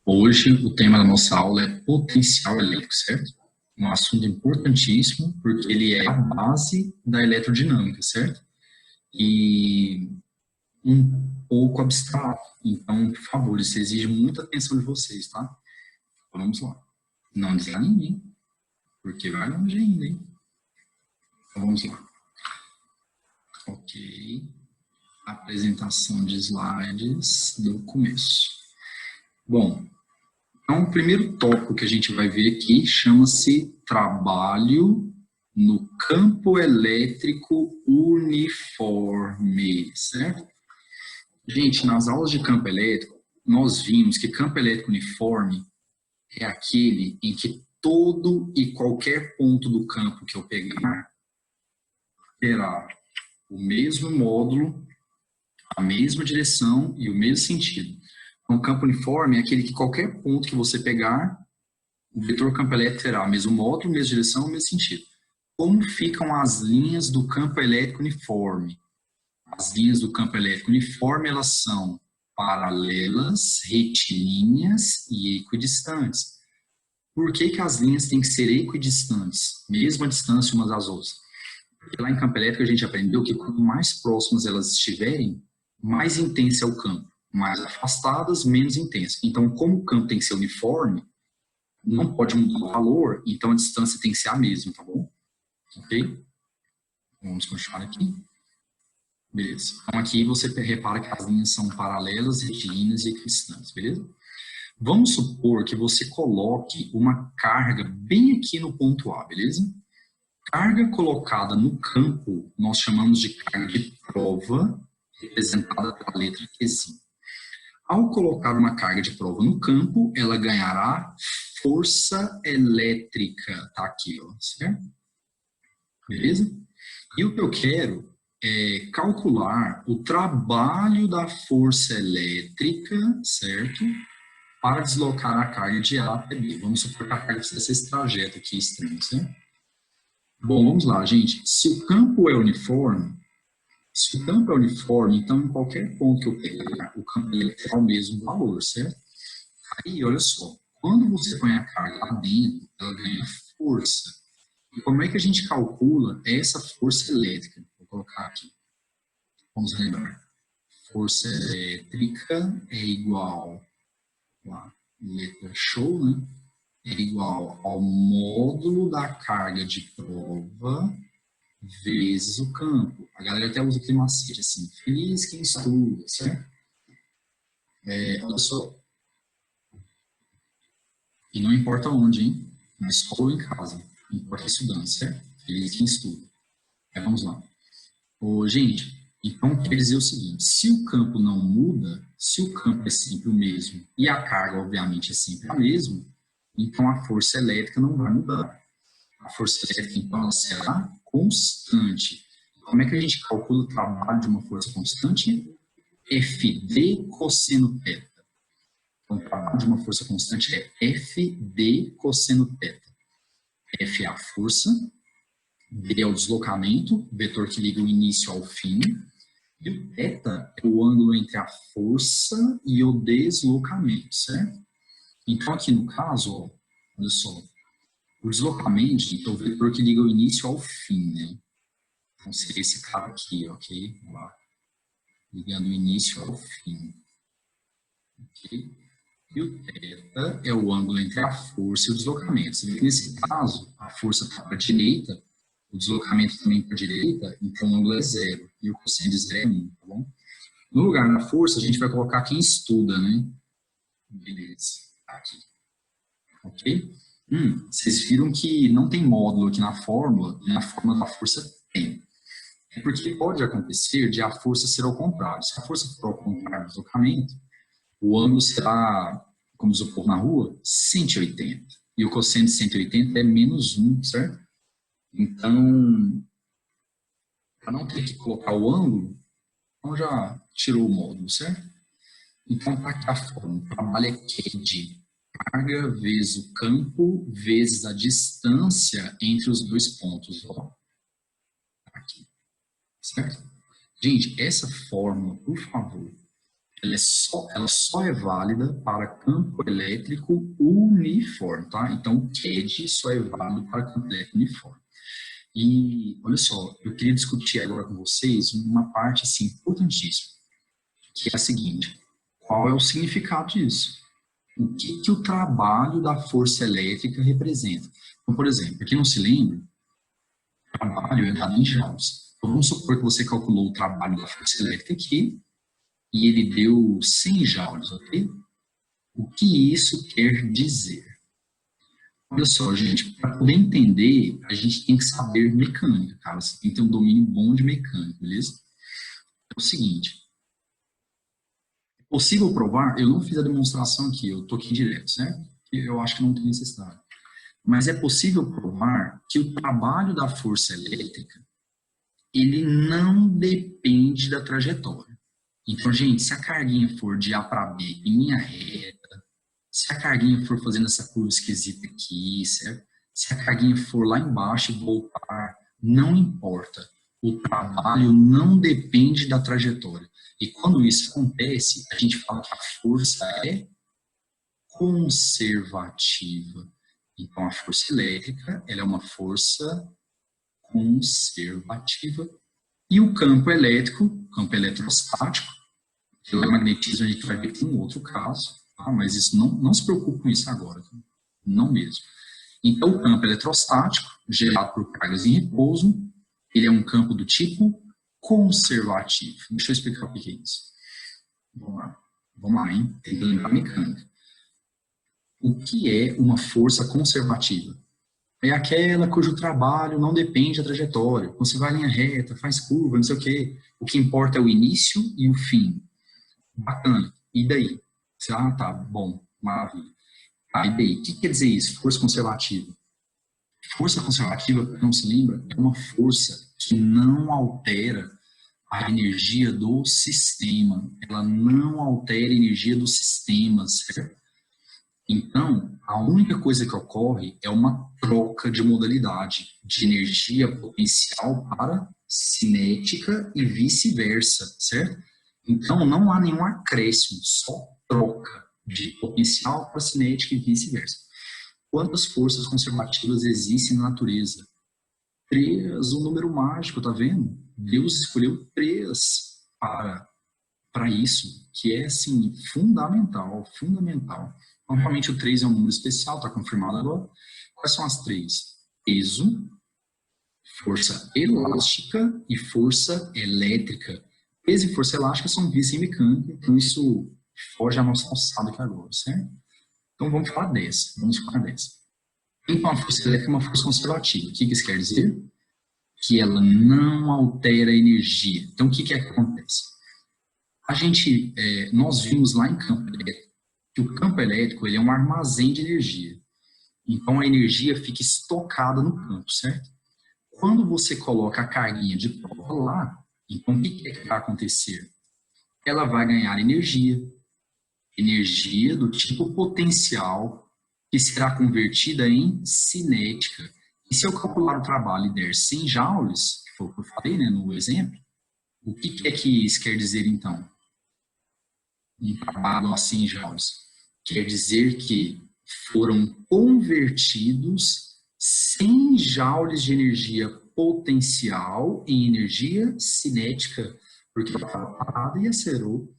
Hoje, o tema da nossa aula é potencial elétrico, certo? Um assunto importantíssimo, porque ele é a base da eletrodinâmica, certo? E um pouco abstrato. Então, por favor, isso exige muita atenção de vocês, tá? Vamos lá. Não desanimem, porque vai longe ainda, hein? Então, vamos lá. Ok. Apresentação de slides do começo. Bom, então, o primeiro tópico que a gente vai ver aqui chama-se trabalho no campo elétrico uniforme, certo? Gente, nas aulas de campo elétrico, nós vimos que campo elétrico uniforme é aquele em que todo e qualquer ponto do campo que eu pegar terá o mesmo módulo, a mesma direção e o mesmo sentido. Então, campo uniforme é aquele que qualquer ponto que você pegar, o vetor campo elétrico terá o mesmo módulo, mesma direção, mesmo sentido. Como ficam as linhas do campo elétrico uniforme? As linhas do campo elétrico uniforme, elas são paralelas, retilíneas e equidistantes. Por que as linhas têm que ser equidistantes, mesma distância umas das outras? Porque lá em campo elétrico a gente aprendeu que quanto mais próximas elas estiverem, mais intenso é o campo. Mais afastadas, menos intenso. Então, como o campo tem que ser uniforme, não pode mudar o valor, então a distância tem que ser a mesma, tá bom? Ok? Vamos continuar aqui. Beleza. Então aqui você repara que as linhas são paralelas, retilíneas e equidistantes, beleza? Vamos supor que você coloque uma carga bem aqui no ponto A, beleza? Carga colocada no campo, nós chamamos de carga de prova, representada pela letra Qzinho. Ao colocar uma carga de prova no campo, ela ganhará força elétrica. Tá aqui, ó, certo? Beleza? E o que eu quero é calcular o trabalho da força elétrica, certo? Para deslocar a carga de A até B. Vamos supor que a carga precisa ser esse trajeto aqui estranho, certo? Bom, vamos lá, gente. Se o campo é uniforme, então em qualquer ponto que eu pegar, o campo elétrico terá o mesmo valor, certo? Aí, olha só, quando você põe a carga lá dentro, ela ganha força. E como é que a gente calcula essa força elétrica? Vou colocar aqui. Vamos lembrar. Força elétrica é igual a letra show, né? É igual ao módulo da carga de prova vezes o campo. A galera até usa aquele macete assim, feliz quem estuda, certo? Olha só. E não importa onde, hein? Na escola ou em casa. Não importa estudando, certo? Feliz quem estuda. Vamos lá. Gente, então quer dizer o seguinte, se o campo não muda, se o campo é sempre o mesmo e a carga, obviamente, é sempre a mesma, então a força elétrica não vai mudar. A força elétrica, então, ela será constante. Como é que a gente calcula o trabalho de uma força constante? Fd cosseno θ. Então, o trabalho de uma força constante é Fd cosseno θ. F é a força, D é o deslocamento, vetor que liga o início ao fim, e o θ é o ângulo entre a força e o deslocamento, certo? Então, aqui no caso, ó, olha só, o deslocamento é o vetor que liga o início ao fim, né? Então, seria esse cara aqui, ok? Vamos lá. Ligando o início ao fim. Ok? E o θ é o ângulo entre a força e o deslocamento. Você vê que nesse caso, a força está para a direita, o deslocamento também para a direita, então o ângulo é zero. E o cosseno de zero é 1, tá bom? No lugar da força, a gente vai colocar quem estuda, né? Beleza. Aqui. Ok? Vocês viram que não tem módulo aqui na fórmula, e na fórmula da força tem. É porque pode acontecer de a força ser ao contrário. Se a força for ao contrário do deslocamento, o ângulo será, como diz o povo na rua, 180. E o cosseno de 180 é menos 1, certo? Então, para não ter que colocar o ângulo, então já tirou o módulo, certo? Então, está aqui a fórmula. O trabalho é QD. Carga vezes o campo vezes a distância entre os dois pontos. Ó. Aqui. Certo? Gente, essa fórmula, por favor, ela só é válida para campo elétrico uniforme, tá? Então, o CAD só é válido para campo elétrico uniforme. E, olha só, eu queria discutir agora com vocês uma parte, assim, importantíssima, que é a seguinte: qual é o significado disso? O que o trabalho da força elétrica representa? Então, por exemplo, para quem não se lembra, o trabalho é dado em joules. Então, vamos supor que você calculou o trabalho da força elétrica aqui, e ele deu 100 joules, ok? O que isso quer dizer? Olha só, gente, para poder entender, a gente tem que saber mecânica, cara. Você tem que ter um domínio bom de mecânica, beleza? É o seguinte, é possível provar, eu não fiz a demonstração aqui, eu tô aqui direto, certo? Eu acho que não tem necessidade. Mas é possível provar que o trabalho da força elétrica, ele não depende da trajetória. Então, gente, se a carguinha for de A para B em linha reta, se a carguinha for fazendo essa curva esquisita aqui, certo? Se a carguinha for lá embaixo e voltar, não importa. O trabalho não depende da trajetória. E quando isso acontece, a gente fala que a força é conservativa. Então, a força elétrica, ela é uma força conservativa. E o campo elétrico, campo eletrostático, que o magnetismo a gente vai ver que tem um outro caso, tá? Mas isso não se preocupe com isso agora, tá? Não mesmo. Então, o campo eletrostático, gerado por cargas em repouso, ele é um campo do tipo conservativo. Deixa eu explicar o que é isso. Vamos lá, hein? Tem que lembrar a mecânica. O que é uma força conservativa? É aquela cujo trabalho não depende da trajetória. Você vai em linha reta, faz curva, não sei o quê. O que importa é o início e o fim. Bacana. E daí? Você, tá, bom, maravilha. E daí? O que quer dizer isso? Força conservativa. Força conservativa, não se lembra, é uma força que não altera a energia do sistema. Ela não altera a energia do sistema, certo? Então, a única coisa que ocorre é uma troca de modalidade de energia potencial para cinética e vice-versa, certo? Então, não há nenhum acréscimo, só troca de potencial para cinética e vice-versa. Quantas forças conservativas existem na natureza? 3, um número mágico, tá vendo? Deus escolheu 3 para isso, que é, assim, fundamental, fundamental. Normalmente o 3 é um número especial, está confirmado agora. Quais são as 3? Peso, força elástica e força elétrica. Peso e força elástica são vícios em mecânica, então isso foge à nossa alçada aqui agora, certo? Então vamos falar dessa, vamos falar dessa. Então a força elétrica é uma força conservativa. O que isso quer dizer? Que ela não altera a energia. Então o que é que acontece? Nós vimos lá em campo elétrico que o campo elétrico ele é um armazém de energia. Então a energia fica estocada no campo, certo? Quando você coloca a carguinha de prova lá, então o que é que vai acontecer? Ela vai ganhar energia do tipo potencial, que será convertida em cinética. E se eu calcular o trabalho e der 100 joules, que foi o que eu falei, né, no exemplo, o que é que isso quer dizer então? Um trabalho a 100 joules. Quer dizer que foram convertidos 100 joules de energia potencial em energia cinética, porque ela estava parada e acelerou.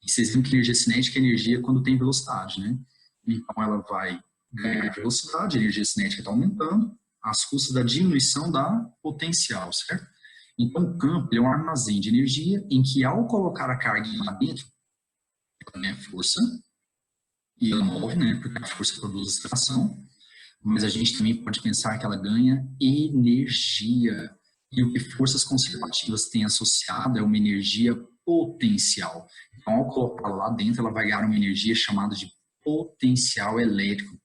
E vocês viram que energia cinética é energia quando tem velocidade, né? Então ela vai ganhar velocidade, a energia cinética está aumentando, às custas da diminuição da potencial, certo? Então o campo é um armazém de energia em que, ao colocar a carga lá dentro, ela ganha força, e ela move, né? Porque a força produz atração, mas a gente também pode pensar que ela ganha energia. E o que forças conservativas têm associado é uma energia potencial. Então, ao colocar lá dentro, ela vai ganhar uma energia chamada de potencial elétrico.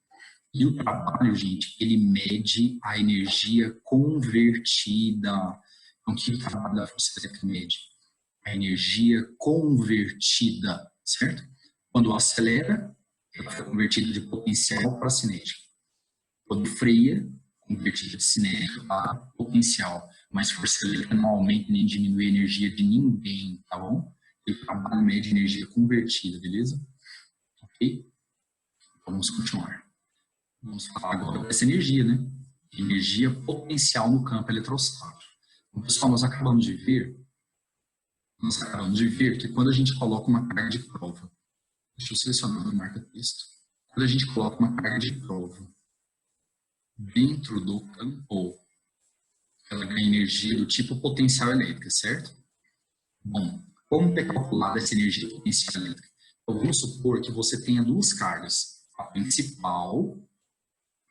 E o trabalho, gente, ele mede a energia convertida. Então, o que o trabalho da força elétrica mede? A energia convertida, certo? Quando acelera, ela foi convertida de potencial para cinética. Quando freia, convertida de cinética para potencial. Mas força elétrica não aumenta nem diminui a energia de ninguém, tá bom? o trabalho médio de energia convertida, beleza? Ok? Vamos continuar. Vamos falar agora dessa energia, né? Energia potencial no campo eletrostático. Então, pessoal, nós acabamos de ver que quando a gente coloca uma carga de prova, deixa eu selecionar o marca-texto, quando a gente coloca uma carga de prova dentro do campo, ela ganha energia do tipo potencial elétrica, certo? Bom, como é calculada essa energia potencial elétrica? Então, vamos supor que você tenha duas cargas. A principal,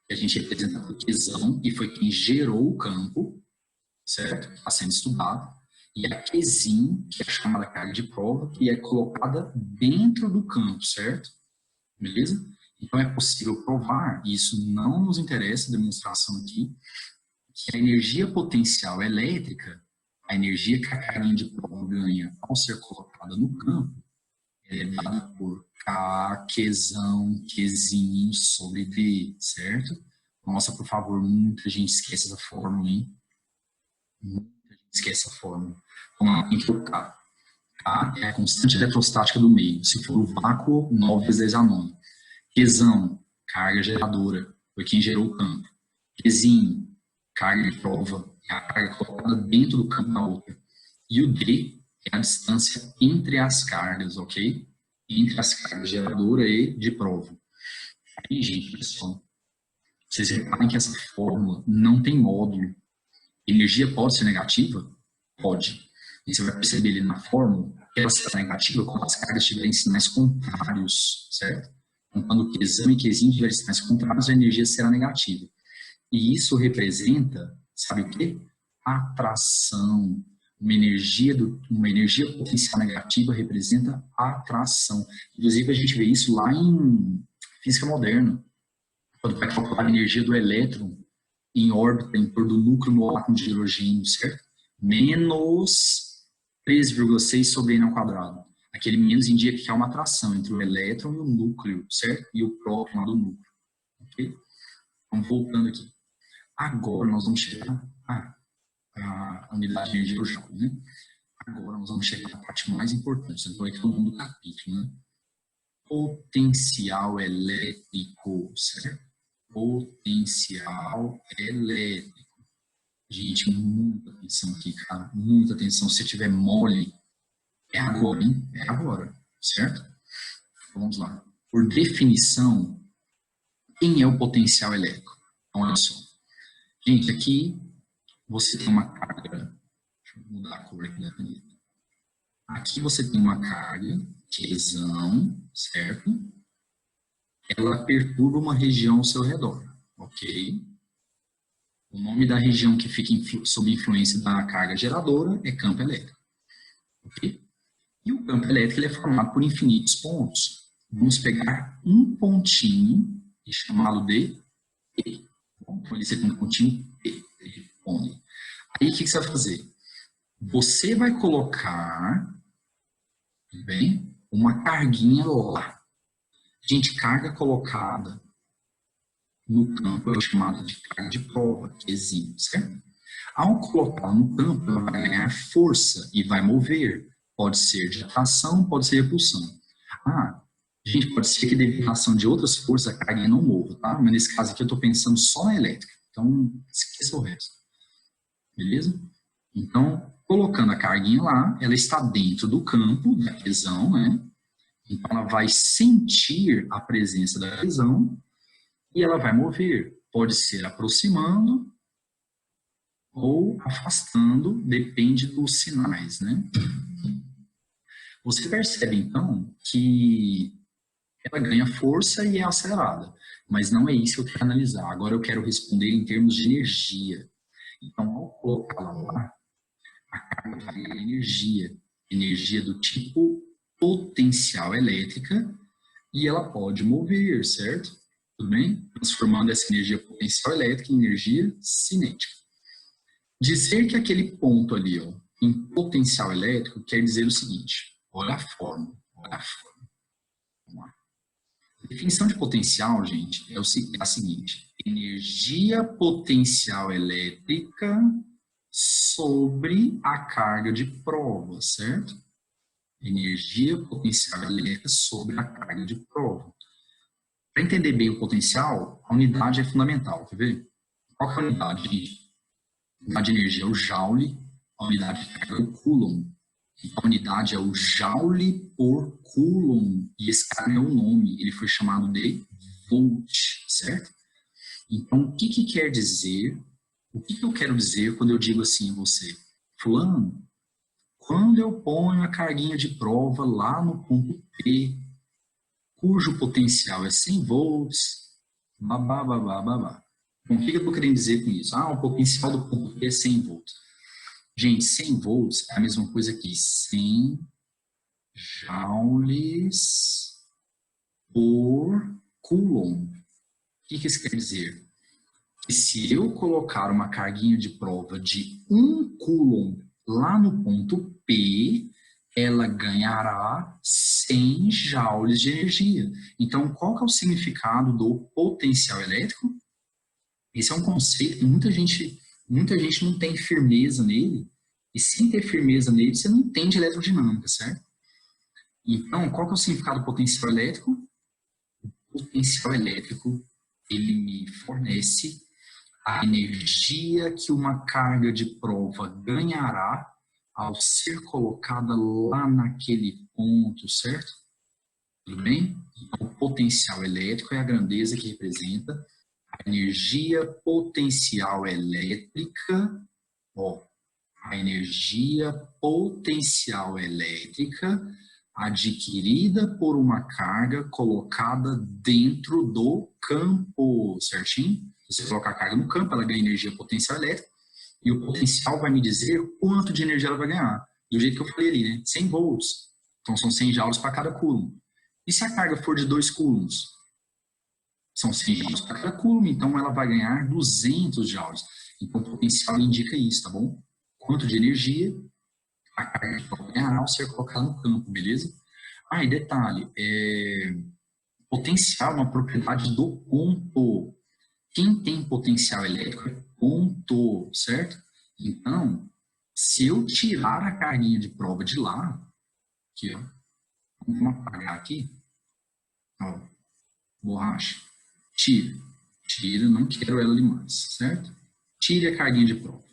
que a gente representa por Qzão, e foi quem gerou o campo, certo? Está sendo estudado. E a Qzin, que é a chamada carga de prova, que é colocada dentro do campo, certo? Beleza? Então, é possível provar, e isso não nos interessa, a demonstração aqui, que a energia potencial elétrica, a energia que a carga de prova ganha ao ser colocada no campo, é dada por K, Qzão, Qzinho sobre D, certo? Nossa, por favor, muita gente esquece essa fórmula, hein? Muita gente esquece essa fórmula. Vamos lá, tem que o K. K é a constante eletrostática do meio. Se for o vácuo, 9 vezes 10 a 9. Qzão, carga geradora, foi quem gerou o campo. Qzinho, carga de prova, é a carga colocada dentro do campo da outra. E o D é a distância entre as cargas, ok? Entre as cargas geradora e de prova. E, gente, pessoal, vocês reparem que essa fórmula não tem módulo. Energia pode ser negativa? Pode. E você vai perceber ali na fórmula que ela será negativa quando as cargas tiverem sinais contrários, certo? Então, quando Qzão e Qzinho tiverem sinais contrários, a energia será negativa. E isso representa, sabe o quê? Atração. Uma energia potencial negativa representa atração. Inclusive, a gente vê isso lá em física moderna, quando vai calcular a energia do elétron em órbita em torno do núcleo no átomo de hidrogênio, certo? Menos 13,6 sobre n ao quadrado. Aquele menos indica que há uma atração entre o elétron e o núcleo, certo? E o próton lá do núcleo. Ok? Vamos voltando aqui. Agora nós vamos chegar à unidade de energia urgente, né? Agora nós vamos chegar à parte mais importante, então aqui é o nome do capítulo, né? Potencial elétrico, certo? Potencial elétrico. Gente, muita atenção aqui, cara, muita atenção. Se tiver mole, é agora, hein? É agora, certo? Vamos lá. Por definição, quem é o potencial elétrico? Então, olha só. Gente, aqui você tem uma carga. Deixa eu mudar a cor aqui da caneta. Aqui você tem uma carga, Qzão, certo? Ela perturba uma região ao seu redor, ok? O nome da região que fica sob influência da carga geradora é campo elétrico, ok? E o campo elétrico ele é formado por infinitos pontos. Vamos pegar um pontinho e chamá-lo de P. Então, ali você tem um pontinho P. Aí, o que você vai fazer? Você vai colocar, bem, uma carguinha lá. Gente, carga colocada no campo é chamada de carga de prova, Qzinho, certo? Ao colocar no campo, ela vai ganhar força e vai mover. Pode ser de atração, pode ser repulsão. Gente, pode ser que devido à ação de outras forças a carga não mova, tá? Mas nesse caso aqui eu estou pensando só na elétrica. Então, esqueça o resto. Beleza? Então, colocando a carguinha lá, ela está dentro do campo da Qzão, né? Então, ela vai sentir a presença da Qzão e ela vai mover. Pode ser aproximando ou afastando, depende dos sinais, né? Você percebe, então, que ela ganha força e é acelerada. Mas não é isso que eu quero analisar. Agora eu quero responder em termos de energia. Então, ao colocar lá, a carga vai ganhar energia. Energia do tipo potencial elétrica e ela pode mover, certo? Tudo bem? Transformando essa energia potencial elétrica em energia cinética. Dizer que aquele ponto ali, ó, em potencial elétrico, quer dizer o seguinte. Olha a fórmula. Vamos lá. A definição de potencial, gente, é a seguinte. Energia potencial elétrica sobre a carga de prova, certo? Energia potencial elétrica sobre a carga de prova. Para entender bem o potencial, a unidade é fundamental. Quer ver? Qual que é a unidade, gente? A unidade de energia é o joule, a unidade de carga é o coulomb. Então, a unidade é o joule por coulomb. E esse cara é o nome, ele foi chamado de volt, certo? Então, o que quer dizer, o que eu quero dizer quando eu digo assim a você? Fulano, quando eu ponho a carguinha de prova lá no ponto P, cujo potencial é 100 volts, babá. Bom, o que eu estou querendo dizer com isso? O potencial do ponto P é 100 volts. Gente, 100 volts é a mesma coisa que 100 joules por coulomb. O que isso quer dizer? Que se eu colocar uma carguinha de prova de 1 coulomb lá no ponto P, ela ganhará 100 joules de energia. Então, qual que é o significado do potencial elétrico? Esse é um conceito que muita gente não tem firmeza nele, e sem ter firmeza nele, você não entende eletrodinâmica, certo? Então, qual que é o significado do potencial elétrico? O potencial elétrico, ele me fornece a energia que uma carga de prova ganhará ao ser colocada lá naquele ponto, certo? Tudo bem? Então, o potencial elétrico é a grandeza que representa a energia potencial elétrica, a energia potencial elétrica adquirida por uma carga colocada dentro do campo, certinho? Se você colocar a carga no campo, ela ganha energia potencial elétrica, e o potencial vai me dizer quanto de energia ela vai ganhar. Do jeito que eu falei ali, né? 100 volts. Então, são 100 joules para cada coulomb. E se a carga for de 2 coulombs? São 100 joules para cada coulomb, então ela vai ganhar 200 joules. Então, o potencial indica isso, tá bom? Quanto de energia a carga vai ganhar ao ser colocada no campo, beleza? E detalhe, potencial é uma propriedade do ponto. Quem tem potencial elétrico é ponto, certo? Então, se eu tirar a carguinha de prova de lá, aqui, ó, vamos apagar aqui, ó, borracha, tira, não quero ela ali mais, certo? Tire a carguinha de prova.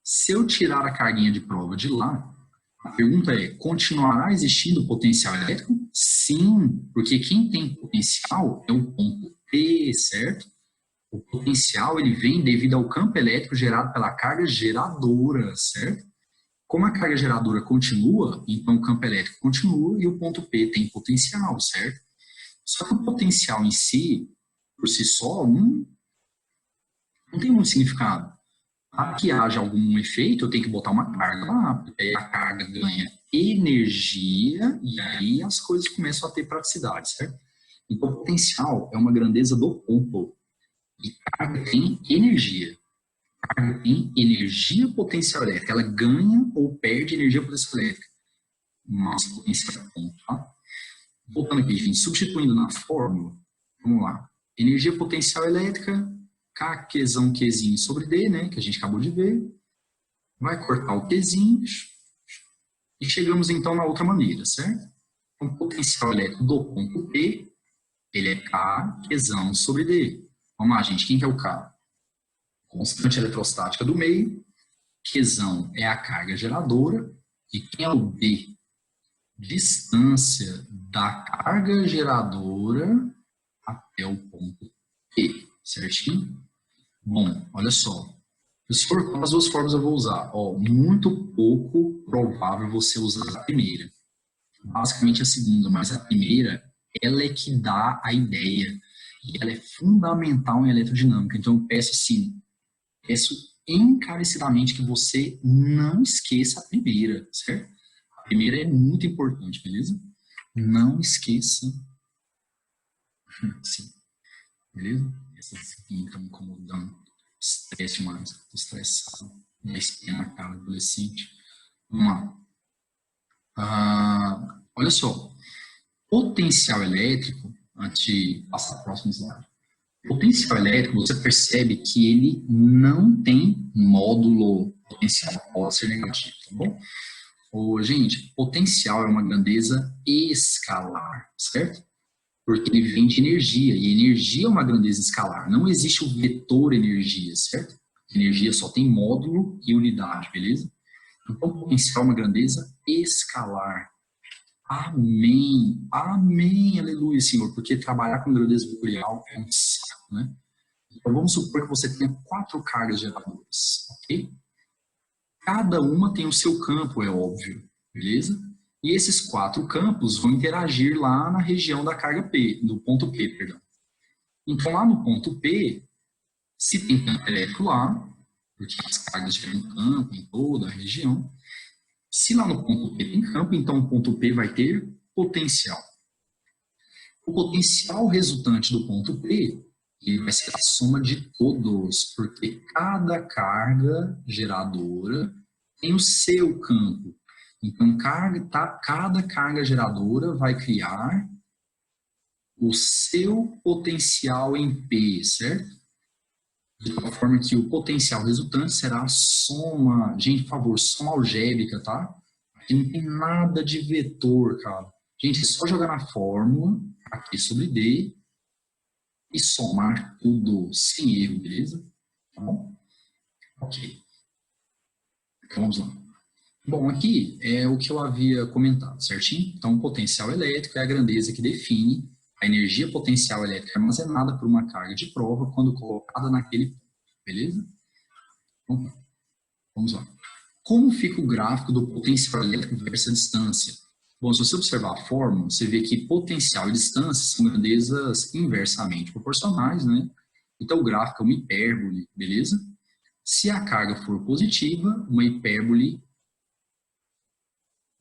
Se eu tirar a carguinha de prova de lá, a pergunta é, continuará existindo potencial elétrico? Sim, porque quem tem potencial é o ponto P, certo? O potencial ele vem devido ao campo elétrico gerado pela carga geradora, certo? Como a carga geradora continua, então o campo elétrico continua e o ponto P tem potencial, certo? Só que o potencial em si, por si só, não tem muito significado. Para que haja algum efeito, eu tenho que botar uma carga lá, porque aí a carga ganha energia e aí as coisas começam a ter praticidade, certo? Então, o potencial é uma grandeza do ponto. E carga tem energia. Carga tem energia potencial elétrica. Ela ganha ou perde energia potencial elétrica. Mas potencial é ponto, tá? Voltando aqui, gente, substituindo na fórmula, vamos lá. Energia potencial elétrica, K, Qzão, Qzinho sobre D, né, que a gente acabou de ver. Vai cortar o Qzinho e chegamos então na outra maneira, certo? Então, potencial elétrico do ponto P, ele é K, Qzão sobre D. Vamos lá, gente, quem que é o K? Constante eletrostática do meio, Qzão é a carga geradora, e quem é o D? Distância da carga geradora até o ponto P, certinho? Bom, olha só. As duas formas eu vou usar. Muito pouco provável você usar a primeira. Basicamente a segunda, mas a primeira, ela é que dá a ideia. E ela é fundamental em eletrodinâmica. Então eu peço encarecidamente que você não esqueça a primeira, certo? A primeira é muito importante, beleza? Não esqueça. Sim. Beleza? Essas aqui estão incomodando. Estresse mais. Estou estressado. Minha espinha na cara, adolescente. Vamos lá. Olha só. Potencial elétrico, antes de passar para o próximo slide. Potencial elétrico, você percebe que ele não tem módulo potencial, pode ser negativo, tá bom? Ô, gente, potencial é uma grandeza escalar, certo? Porque ele vem de energia, e energia é uma grandeza escalar. Não existe o vetor energia, certo? Energia só tem módulo e unidade, beleza? Então, potencial é uma grandeza escalar. Amém, amém, aleluia, Senhor, porque trabalhar com grandeza vetorial é um saco, né? Então, vamos supor que você tenha 4 cargas geradoras, ok? Cada uma tem o seu campo, é óbvio, beleza? E esses 4 campos vão interagir lá na região da carga P, do ponto P, perdão. Então, lá no ponto P, se tem campo elétrico lá, porque as cargas geram campo em toda a região, se lá no ponto P tem campo, então o ponto P vai ter potencial. O potencial resultante do ponto P, ele vai ser a soma de todos, porque cada carga geradora tem o seu campo. Então, cada carga geradora vai criar o seu potencial em P, certo? De tal forma que o potencial resultante será a soma, gente, por favor, soma algébrica, tá? Aqui não tem nada de vetor, cara. Gente, é só jogar na fórmula, aqui sobre D, e somar tudo sem erro, beleza? Tá bom? Ok. Então, vamos lá. Bom, aqui é o que eu havia comentado, certinho? Então, o potencial elétrico é a grandeza que define a energia potencial elétrica armazenada por uma carga de prova quando colocada naquele ponto, beleza? Então, vamos lá. Como fica o gráfico do potencial elétrico versus a distância? Bom, se você observar a fórmula, você vê que potencial e distância são grandezas inversamente proporcionais, né? Então, o gráfico é uma hipérbole, beleza? Se a carga for positiva, uma hipérbole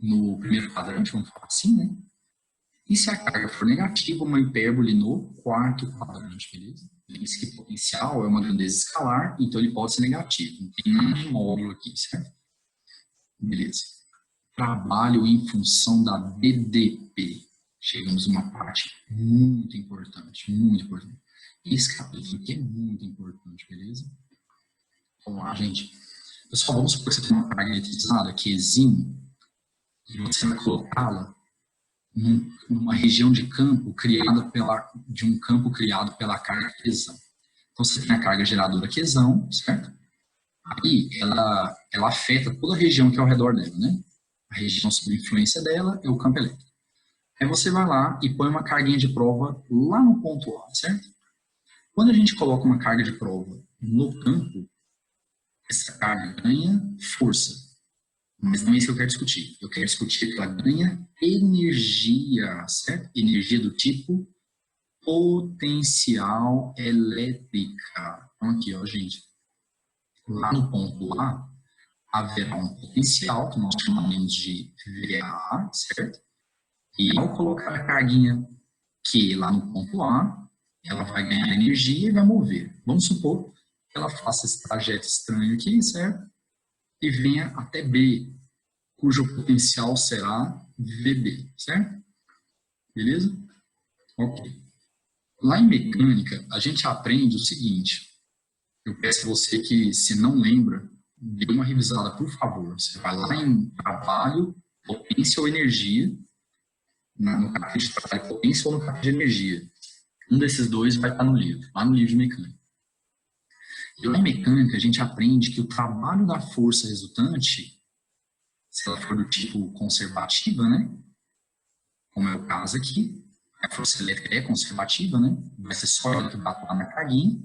no primeiro quadrante, vamos falar assim, né? E se a carga for negativa, uma hipérbole no quarto quadrante, beleza? Lembre-se que potencial é uma grandeza escalar, então ele pode ser negativo. Não tem nada de módulo aqui, certo? Beleza. Trabalho em função da BDP. Chegamos a uma parte muito importante, muito importante. Esse capítulo aqui é muito importante, beleza? Vamos lá, gente. Pessoal, vamos supor que você tem uma carga eletrizada, Qzinho, e você vai colocá-la numa região de campo de um campo criado pela carga Qzão. Então, você tem a carga geradora Qzão, certo? Aí, ela afeta toda a região que é ao redor dela, né? A região sob influência dela é o campo elétrico. Aí você vai lá e põe uma carguinha de prova lá no ponto A, certo? Quando a gente coloca uma carga de prova no campo, essa carga ganha força. Mas não é isso que eu quero discutir. Eu quero discutir que ela ganha energia, certo? Energia do tipo potencial elétrica. Então aqui, ó, gente. Lá no ponto A, haverá um potencial, que nós chamamos de VA, certo? E ao colocar a carguinha Q lá no ponto A, ela vai ganhar energia e vai mover. Vamos supor que ela faça esse trajeto estranho aqui, certo? E venha até B, cujo potencial será VB, certo? Beleza? Ok. Lá em mecânica, a gente aprende o seguinte. Eu peço a você que, se não lembra, dê uma revisada, por favor. Você vai lá em trabalho, potência ou energia, no capítulo de trabalho, potência ou no capítulo de energia. Um desses dois vai estar no livro, lá no livro de mecânica. E lá em mecânica, a gente aprende que o trabalho da força resultante, se ela for do tipo conservativa, né? Como é o caso aqui, a força elétrica é conservativa, né? Vai ser só ela que vai atuar na carguinha.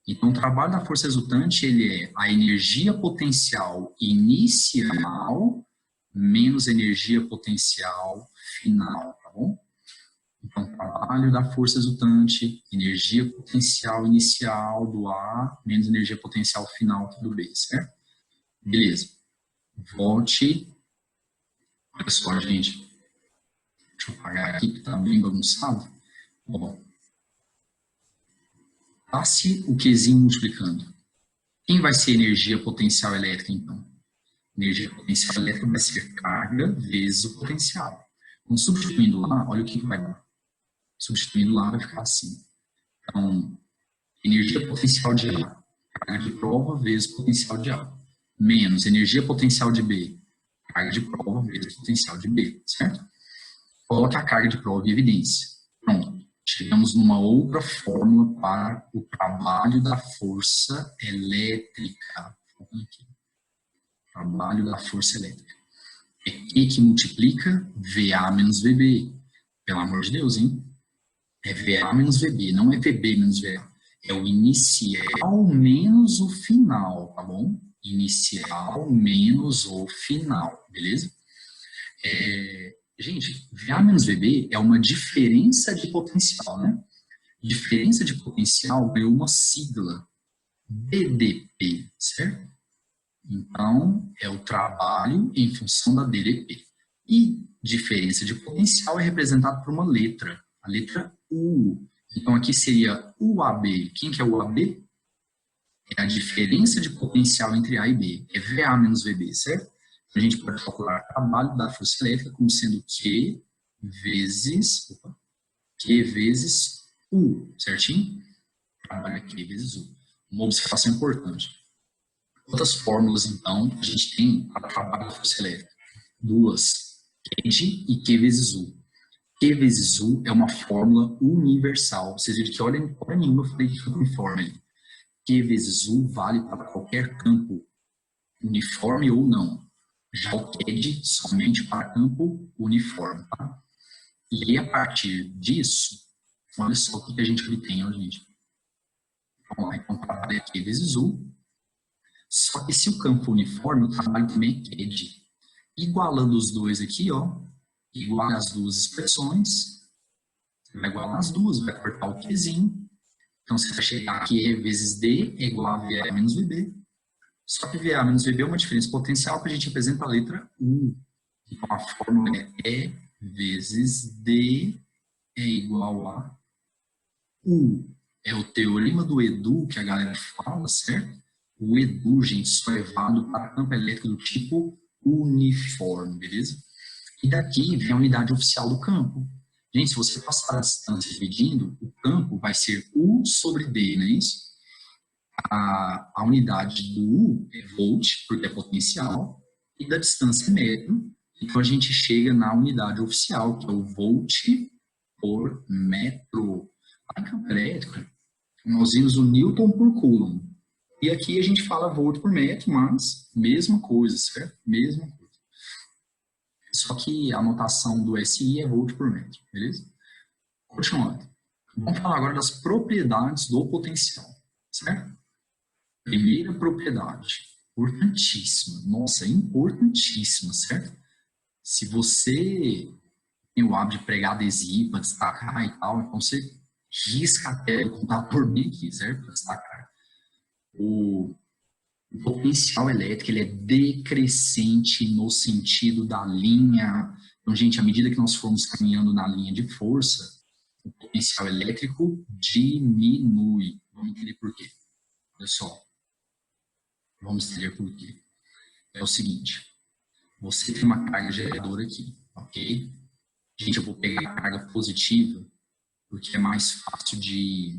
Então, o trabalho da força resultante, ele é a energia potencial inicial menos energia potencial final, tá bom? Então, trabalho da força resultante, energia potencial inicial do A menos energia potencial final do B, certo? Beleza. Volte. Olha só, gente. Deixa eu apagar aqui, que está bem bagunçado. Bom. Passe o Qzinho multiplicando. Quem vai ser energia potencial elétrica, então? Energia potencial elétrica vai ser carga vezes o potencial. Então, substituindo lá, olha o que vai dar. Substituindo lá, vai ficar assim. Então, energia potencial de A, carga de prova vezes potencial de A, menos energia potencial de B, Carga de prova vezes potencial de B, certo? Coloque a carga de prova em evidência. Pronto. Chegamos numa outra fórmula para o trabalho da força elétrica. Trabalho da força elétrica. É Q que multiplica VA menos VB. Pelo amor de Deus, hein? É VA menos VB, não é VB menos VA. É o inicial menos o final, tá bom? Inicial menos o final, beleza? Gente, VA menos VB é uma diferença de potencial, né? Diferença de potencial é uma sigla, DDP, certo? Então, é o trabalho em função da DDP. E diferença de potencial é representada por uma letra, a letra U. Então, aqui seria UAB. Quem que é o UAB? É a diferença de potencial entre A e B. É VA menos VB, certo? A gente pode calcular o trabalho da força elétrica como sendo Q vezes U, certinho? Trabalho é Q vezes U. Uma observação importante. Quantas fórmulas, então, a gente tem para o trabalho da força elétrica? Duas, QD e Q vezes U. Q vezes U é uma fórmula universal. Vocês viram que hora nenhuma eu falei de campo uniforme. Q vezes U vale para qualquer campo, uniforme ou não. Já o QD somente para campo uniforme. Tá? E a partir disso, olha só o que a gente obtém, ó, gente. Vamos lá, então trabalho é Q vezes U. Só que se o campo uniforme, o trabalho também é QD. Igualando os dois aqui, ó, iguala as duas expressões, você vai igualar as duas, vai cortar o Qzinho. Então, você vai chegar aqui E vezes D é igual a VA menos VB. Só que VA menos VB é uma diferença potencial que a gente representa a letra U. Então, a fórmula é E vezes D é igual a U. É o teorema do Edu que a galera fala, certo? O Edu, gente, só é válido para campo elétrico do tipo uniforme, beleza? E daqui vem a unidade oficial do campo. Gente, se você passar a distância dividindo, o campo vai ser U sobre D, não é isso? A unidade do U é volt, porque é potencial, e da distância é metro. Então, a gente chega na unidade oficial, que é o volt por metro. Lá em campo elétrico, nós vimos o Newton por Coulomb. E aqui a gente fala volt por metro, mas mesma coisa, certo? Mesma coisa. Só que a notação do SI é volt por metro, beleza? Continuando. Vamos falar agora das propriedades do potencial, certo? Primeira propriedade, importantíssima. Nossa, importantíssima, certo? Se você tem o hábito de pregar adesivo para destacar e tal, então você risca até o computador bem aqui, certo? Para destacar. O potencial elétrico ele é decrescente no sentido da linha. Então, gente, à medida que nós formos caminhando na linha de força, o potencial elétrico diminui. Vamos entender por quê. Olha só. Vamos entender por quê. É o seguinte. Você tem uma carga geradora aqui, ok? Gente, eu vou pegar a carga positiva, porque é mais fácil de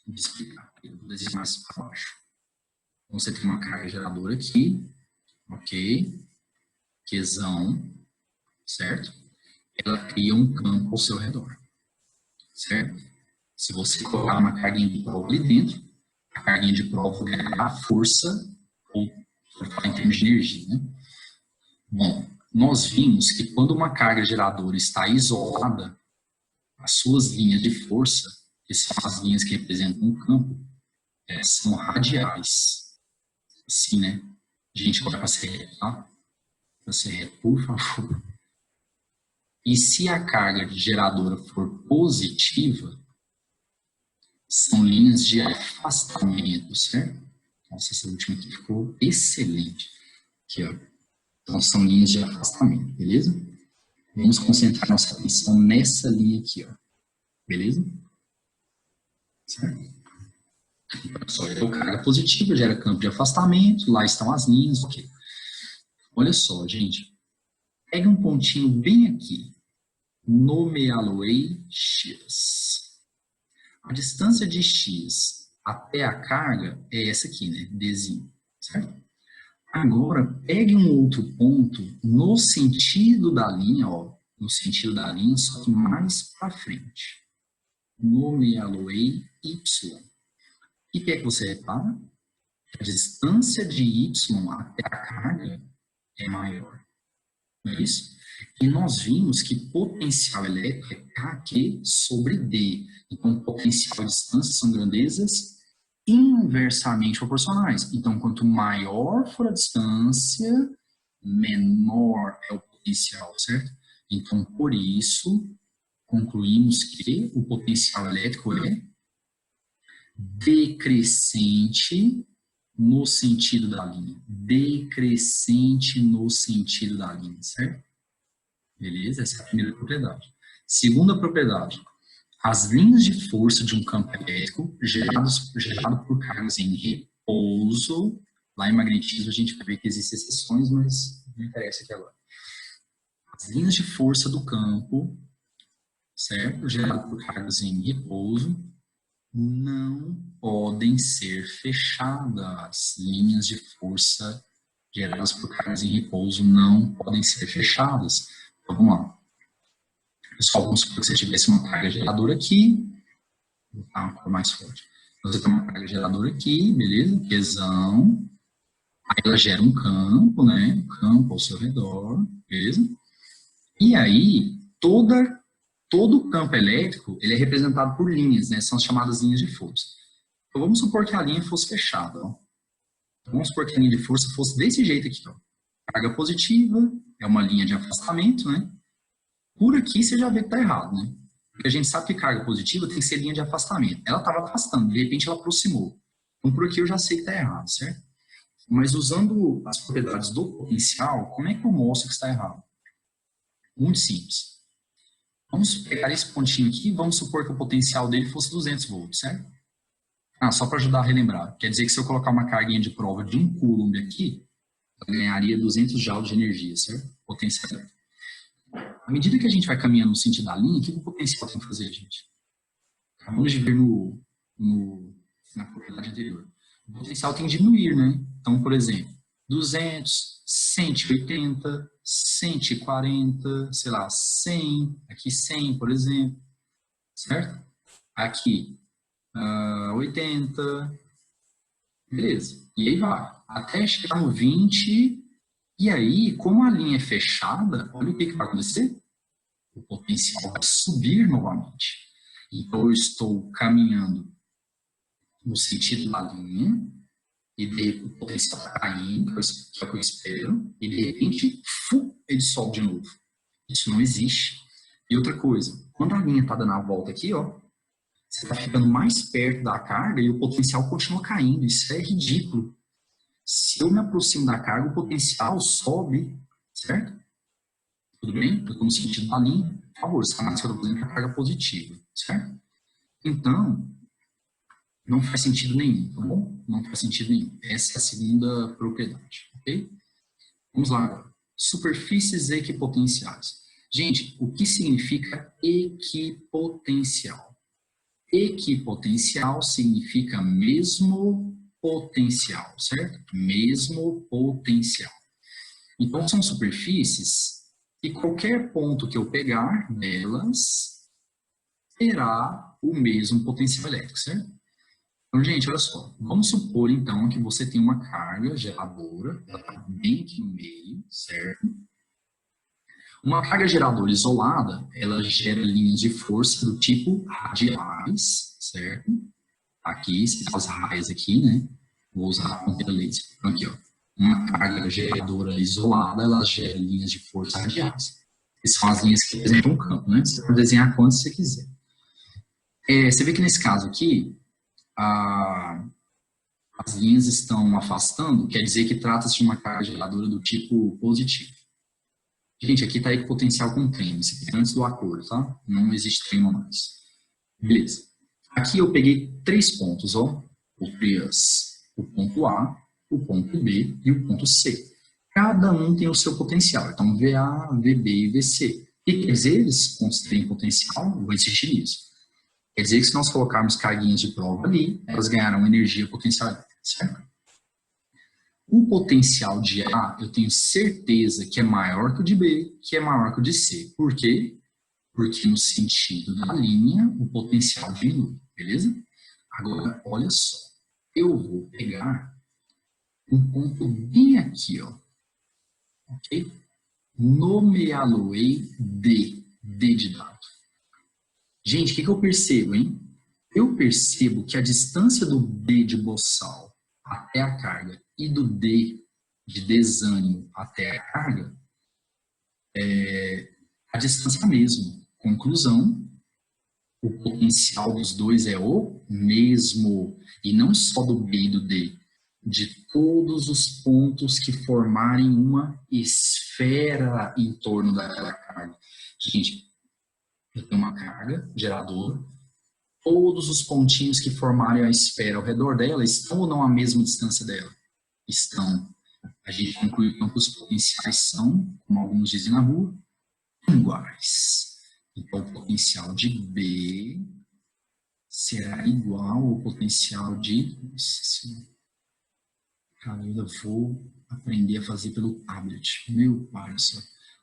explicar. Eu vou desenhar mais para baixo. Então, você tem uma carga geradora aqui, ok? Qzão, certo? Ela cria um campo ao seu redor, certo? Se você colocar uma carguinha de prova ali dentro, a carguinha de prova ganhará força, ou para falar em termos de energia, né? Bom, nós vimos que quando uma carga geradora está isolada, as suas linhas de força, que são as linhas que representam um campo, são radiais. Assim, né? Gente, agora para ser reto, tá? Para ser reto, por favor. E se a carga geradora for positiva, são linhas de afastamento, certo? Nossa, essa última aqui ficou excelente. Aqui, ó. Então, são linhas de afastamento, beleza? Vamos concentrar nossa atenção nessa linha aqui, ó. Beleza? Certo? Só gerou carga positiva, gera campo de afastamento, lá estão as linhas, ok. Olha só, gente. Pega um pontinho bem aqui. Nomeá-lo-ei X. A distância de X até a carga é essa aqui, né? Dzinho, certo? Agora, pegue um outro ponto no sentido da linha, ó, no sentido da linha, só que mais para frente. Nomeá-lo-ei Y. E o que é que você repara? A distância de Y até a carga é maior. Não é isso? E nós vimos que potencial elétrico é Kq sobre D. Então, potencial e distância são grandezas inversamente proporcionais. Então, quanto maior for a distância, menor é o potencial, certo? Então, por isso, concluímos que o potencial elétrico é decrescente no sentido da linha. Decrescente no sentido da linha, certo? Beleza? Essa é a primeira propriedade. Segunda propriedade. As linhas de força de um campo elétrico gerado por cargas em repouso. Lá em magnetismo a gente vai ver que existem exceções, mas não interessa aqui agora. As linhas de força do campo, certo? Gerado por cargas em repouso, não podem ser fechadas. Linhas de força geradas por cargas em repouso não podem ser fechadas. Então, vamos lá. Pessoal, vamos supor que você tivesse uma carga geradora aqui. Vou botar uma cor mais forte. Você tem uma carga geradora aqui, beleza? Qzão. Aí ela gera um campo, né? Um campo ao seu redor, beleza? E aí, todo o campo elétrico, ele é representado por linhas, né? São as chamadas linhas de força. Então, vamos supor que a linha fosse fechada, ó. Vamos supor que a linha de força fosse desse jeito aqui, ó. Carga positiva é uma linha de afastamento, né? Por aqui você já vê que está errado, né? Porque a gente sabe que carga positiva tem que ser linha de afastamento. Ela estava afastando, de repente ela aproximou. Então por aqui eu já sei que está errado, certo? Mas usando as propriedades do potencial, como é que eu mostro que está errado? Muito simples. Vamos pegar esse pontinho aqui, vamos supor que o potencial dele fosse 200 volts, certo? Só para ajudar a relembrar. Quer dizer que se eu colocar uma carguinha de prova de 1 coulomb aqui, eu ganharia 200 joules de energia, certo? Potencial elétrico. À medida que a gente vai caminhando no sentido da linha, o que o potencial tem que fazer, gente? Acabamos de ver na propriedade anterior. O potencial tem que diminuir, né? Então, por exemplo, 200, 180, 140, sei lá, 100, aqui 100, por exemplo, certo? Aqui, 80, beleza. E aí vai, até chegar no 20. E aí, como a linha é fechada, olha o que vai acontecer? O potencial vai subir novamente. Então, eu estou caminhando no sentido da linha, e o potencial está caindo, que é o que eu espero, e de repente, ele sobe de novo. Isso não existe. E outra coisa, quando a linha está dando a volta aqui, ó, você está ficando mais perto da carga e o potencial continua caindo. Isso é ridículo. Se eu me aproximo da carga, o potencial sobe, certo? Tudo bem? Eu estou no sentido da linha. Por favor, essa análise que eu estou fazendo é a carga positiva, certo? Então, não faz sentido nenhum, tá bom? Não faz sentido nenhum. Essa é a segunda propriedade, ok? Vamos lá agora. Superfícies equipotenciais. Gente, o que significa equipotencial? Equipotencial significa mesmo potencial, certo? Mesmo potencial. Então, são superfícies e qualquer ponto que eu pegar nelas terá o mesmo potencial elétrico, certo? Então, gente, olha só. Vamos supor, então, que você tem uma carga geradora, ela está bem aqui no meio, certo? Uma carga geradora isolada, ela gera linhas de força do tipo radiais, certo? Aqui, as raias aqui, né? Vou usar a ponteira laser. Então, aqui, ó. Uma carga geradora isolada, ela gera linhas de força radiais. Que são as linhas que representam um campo, né? Você pode desenhar quanto você quiser. Você vê que nesse caso aqui, as linhas estão afastando, quer dizer que trata-se de uma carga geradora do tipo positivo. Gente, aqui está equipotencial com treino, esse aqui é antes do acordo, tá? Não existe treino mais. Beleza. Aqui eu peguei 3 pontos, ó. O ponto A, o ponto B e o ponto C. Cada um tem o seu potencial. Então, VA, VB e VC. O que quer dizer? Eles têm potencial, eu vou insistir nisso. Quer dizer que se nós colocarmos carguinhas de prova ali, elas ganharão energia potencial, certo? O potencial de A, eu tenho certeza que é maior que o de B, que é maior que o de C. Por quê? Porque no sentido da linha, o potencial diminui, beleza? Agora, olha só. Eu vou pegar um ponto bem aqui, ó. Ok? Nomeá-lo-ei D de dado. Gente, o que eu percebo, hein? Eu percebo que a distância do D de boçal até a carga e do D de desânimo até a carga a distância é a mesma. Conclusão, o potencial dos dois é o mesmo. E não só do B e do D, de todos os pontos que formarem uma esfera em torno daquela carga. Gente, eu tenho uma carga geradora, todos os pontinhos que formarem a esfera ao redor dela estão ou não à mesma distância dela? Estão. A gente conclui então que os potenciais são, como alguns dizem na rua, iguais. Então, o potencial de B será igual ao potencial de... Nossa, cara, eu ainda vou aprender a fazer pelo tablet. Meu pai do céu.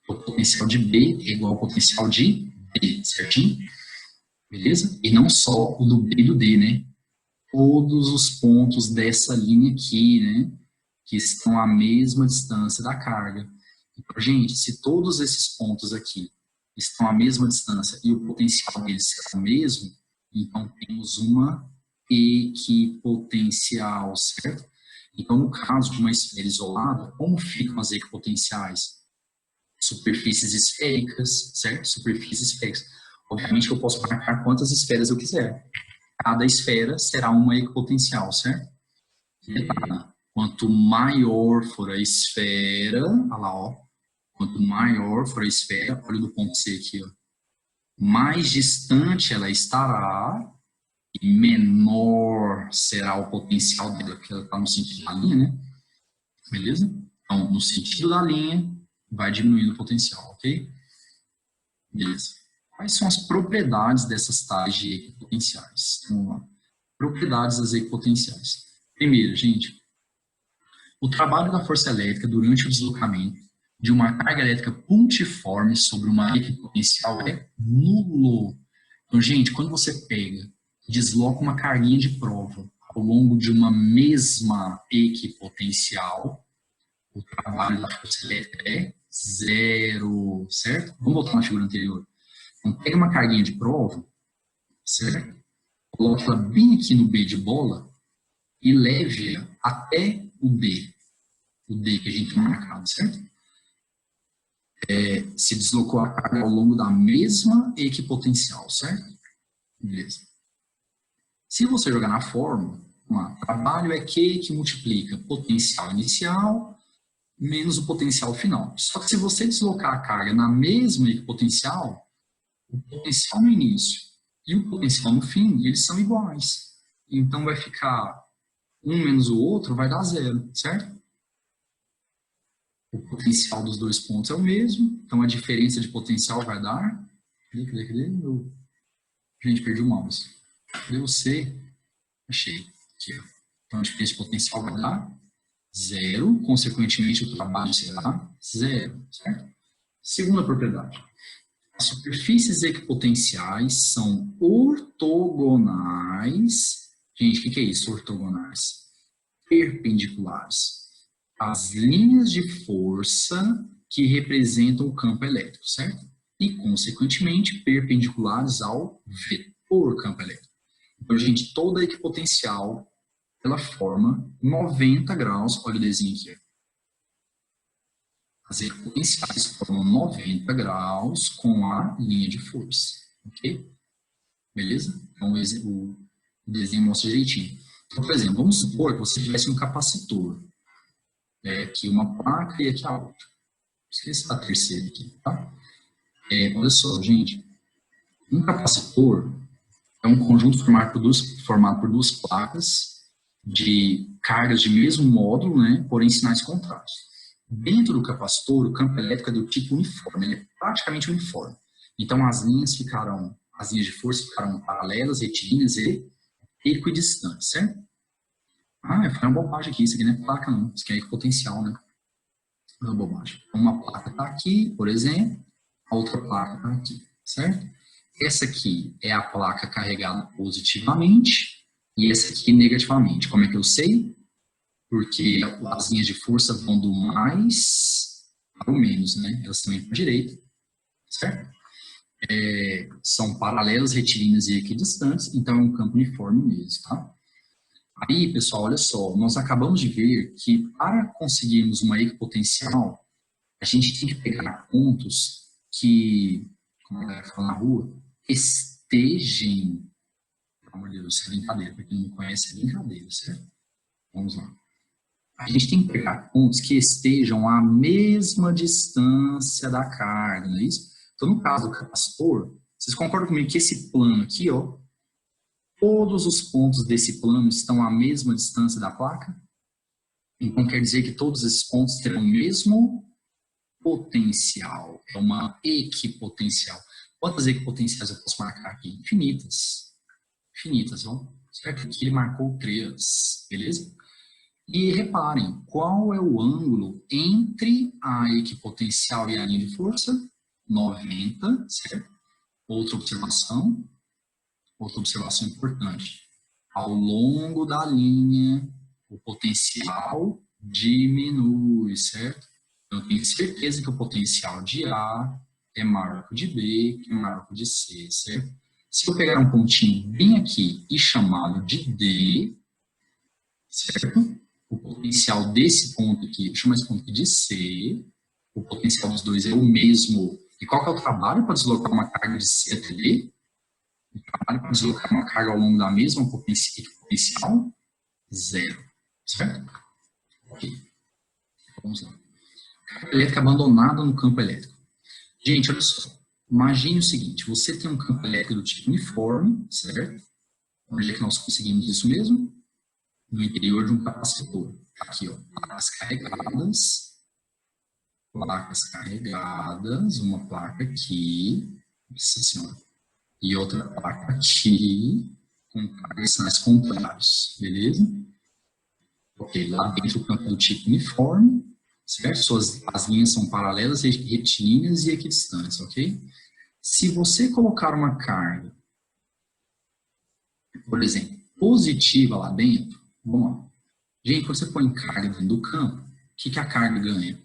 O potencial de B é igual ao potencial de D, certinho? Beleza? E não só o do B e do D, né? Todos os pontos dessa linha aqui, né? Que estão à mesma distância da carga. Então, gente, se todos esses pontos aqui estão à mesma distância e o potencial deles é o mesmo, então temos uma equipotencial, certo? Então, no caso de uma esfera isolada, como ficam as equipotenciais? Superfícies esféricas, certo? Superfícies esféricas. Obviamente que eu posso marcar quantas esferas eu quiser. Cada esfera será uma equipotencial, certo? Quanto maior for a esfera, olha lá, ó. Quanto maior for a esfera, olha do ponto C aqui, ó, mais distante ela estará e menor será o potencial dela, porque ela está no sentido da linha, né? Beleza? Então, no sentido da linha, vai diminuindo o potencial, ok? Beleza. Quais são as propriedades dessas tais de equipotenciais? Vamos lá. Propriedades das equipotenciais. Primeiro, gente, o trabalho da força elétrica durante o deslocamento de uma carga elétrica pontiforme sobre uma equipotencial é nulo. Então, gente, quando você pega e desloca uma carguinha de prova ao longo de uma mesma equipotencial, o trabalho da força elétrica é zero, certo? Vamos voltar na figura anterior. Então, pega uma carguinha de prova, certo? Coloque ela bem aqui no B de bola e leve-a até o D que a gente tem marcado, certo? Se deslocou a carga ao longo da mesma equipotencial, certo? Beleza. Se você jogar na fórmula, trabalho é Q que multiplica potencial inicial menos o potencial final. Só que se você deslocar a carga na mesma equipotencial, o potencial no início e o potencial no fim, eles são iguais. Então vai ficar um menos o outro, vai dar zero, certo? O potencial dos dois pontos é o mesmo, então a diferença de potencial vai dar... Cadê? Gente, perdi o mouse. Cadê você? Achei. Aqui, ó. Então a diferença de potencial vai dar zero, consequentemente o trabalho será zero, certo? Segunda propriedade. As superfícies equipotenciais são ortogonais. Gente, o que é isso, ortogonais? Perpendiculares às linhas de força que representam o campo elétrico, certo? E, consequentemente, perpendiculares ao vetor campo elétrico. Então, gente, toda equipotencial, ela forma 90 graus, olha o desenho aqui. As equipotenciais formam 90 graus com a linha de força, ok? Beleza? Então, o desenho mostra direitinho. Então, por exemplo, vamos supor que você tivesse um capacitor. Aqui uma placa e aqui a outra. Esqueci a terceira aqui, tá? Olha só, gente. Um capacitor é um conjunto formado por duas placas de cargas de mesmo módulo, né, porém sinais contrários. Dentro do capacitor, o campo elétrico é do tipo uniforme, ele é praticamente uniforme. Então, as linhas de força ficarão paralelas, retilíneas e equidistantes, certo? Ah, eu falei uma bobagem aqui, isso aqui não é placa não, isso aqui é potencial, né? Não é bobagem. Uma placa está aqui, por exemplo, a outra placa está aqui, certo? Essa aqui é a placa carregada positivamente e essa aqui negativamente. Como é que eu sei? Porque as linhas de força vão do mais para o menos, né? Elas também para a direita, certo? São paralelas, retilíneas e equidistantes, então é um campo uniforme mesmo, tá? Aí, pessoal, olha só, nós acabamos de ver que para conseguirmos uma equipotencial, a gente tem que pegar pontos que, como a galera fala na rua, estejam, pelo amor de Deus, isso é brincadeira, para quem não me conhece, é brincadeira, certo? Vamos lá. A gente tem que pegar pontos que estejam à mesma distância da carga, não é isso? Então, no caso do capacitor, vocês concordam comigo que esse plano aqui, ó, todos os pontos desse plano estão à mesma distância da placa? Então, quer dizer que todos esses pontos terão o mesmo potencial. É uma equipotencial. Quantas equipotenciais eu posso marcar aqui? Infinitas. Infinitas, ó. Certo? Aqui ele marcou 3, beleza? E reparem, qual é o ângulo entre a equipotencial e a linha de força? 90, certo? Outra observação importante. Ao longo da linha, o potencial diminui, certo? Então, eu tenho certeza que o potencial de A é maior que o de B, que é maior que o de C, certo? Se eu pegar um pontinho bem aqui e chamá-lo de D, certo? O potencial desse ponto aqui, eu chamo esse ponto aqui de C, o potencial dos dois é o mesmo. E qual que é o trabalho para deslocar uma carga de C até D? O trabalho para deslocar uma carga ao longo da mesma potencial? 0. Certo? Ok. Vamos lá. Carga elétrica abandonada no campo elétrico. Gente, olha só. Imagine o seguinte, você tem um campo elétrico do tipo uniforme, certo? Onde é que nós conseguimos isso mesmo? No interior de um capacitor. Aqui, ó, placas carregadas, uma placa aqui, nossa senhora, e outra placa aqui, com cargas sinais contrários, beleza? Ok, lá dentro o campo do tipo uniforme, certo? As linhas são paralelas, retilíneas e equidistantes, ok? Se você colocar uma carga, por exemplo, positiva lá dentro, vamos lá. Gente, quando você põe carga dentro do campo, o que a carga ganha?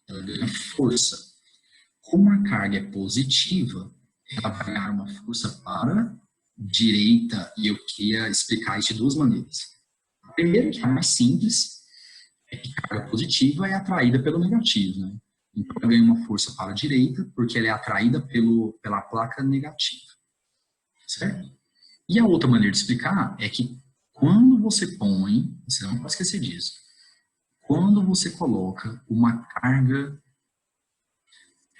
Ela ganha força. Como a carga é positiva, ela vai ganhar uma força para a direita, e eu queria explicar isso de duas maneiras. A primeira, que é a mais simples, é que a carga positiva é atraída pelo negativo, né? Então, ela ganha uma força para a direita, porque ela é atraída pela placa negativa, certo? E a outra maneira de explicar é que quando você põe, você não pode esquecer disso, quando você coloca uma carga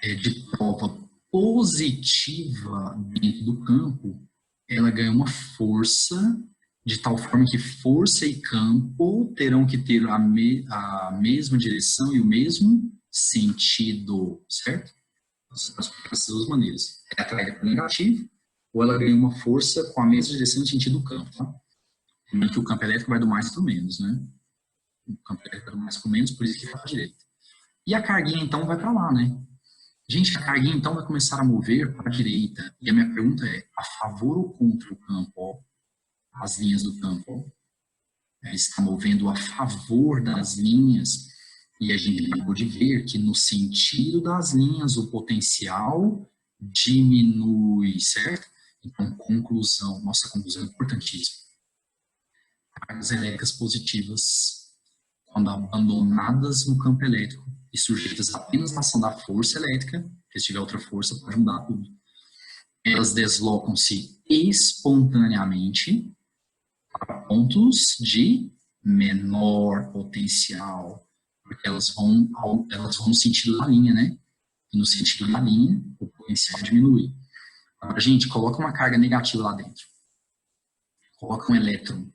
de prova positiva dentro do campo, ela ganha uma força de tal forma que força e campo terão que ter a mesma direção e o mesmo sentido, certo? Dessas duas maneiras. É atraída pelo negativo, ou ela ganha uma força com a mesma direção e sentido do campo, tá? Lembrando que o campo elétrico vai do mais para o menos, né? O campo elétrico vai do mais para o menos, por isso que vai para a direita. E a carguinha, então, vai para lá, né? Gente, a carguinha, então, vai começar a mover para a direita. E a minha pergunta é, a favor ou contra o campo? Ó, as linhas do campo, ó, está movendo a favor das linhas. E a gente acabou de ver que no sentido das linhas o potencial diminui, certo? Então, conclusão, nossa conclusão é importantíssima. Cargas elétricas positivas, quando abandonadas no campo elétrico e sujeitas apenas à ação da força elétrica, porque se tiver outra força pode mudar tudo, elas deslocam-se espontaneamente para pontos de menor potencial, porque elas vão no sentido da linha, né? E no sentido da linha, o potencial diminui. Agora, gente, coloca uma carga negativa lá dentro. Coloca um elétron.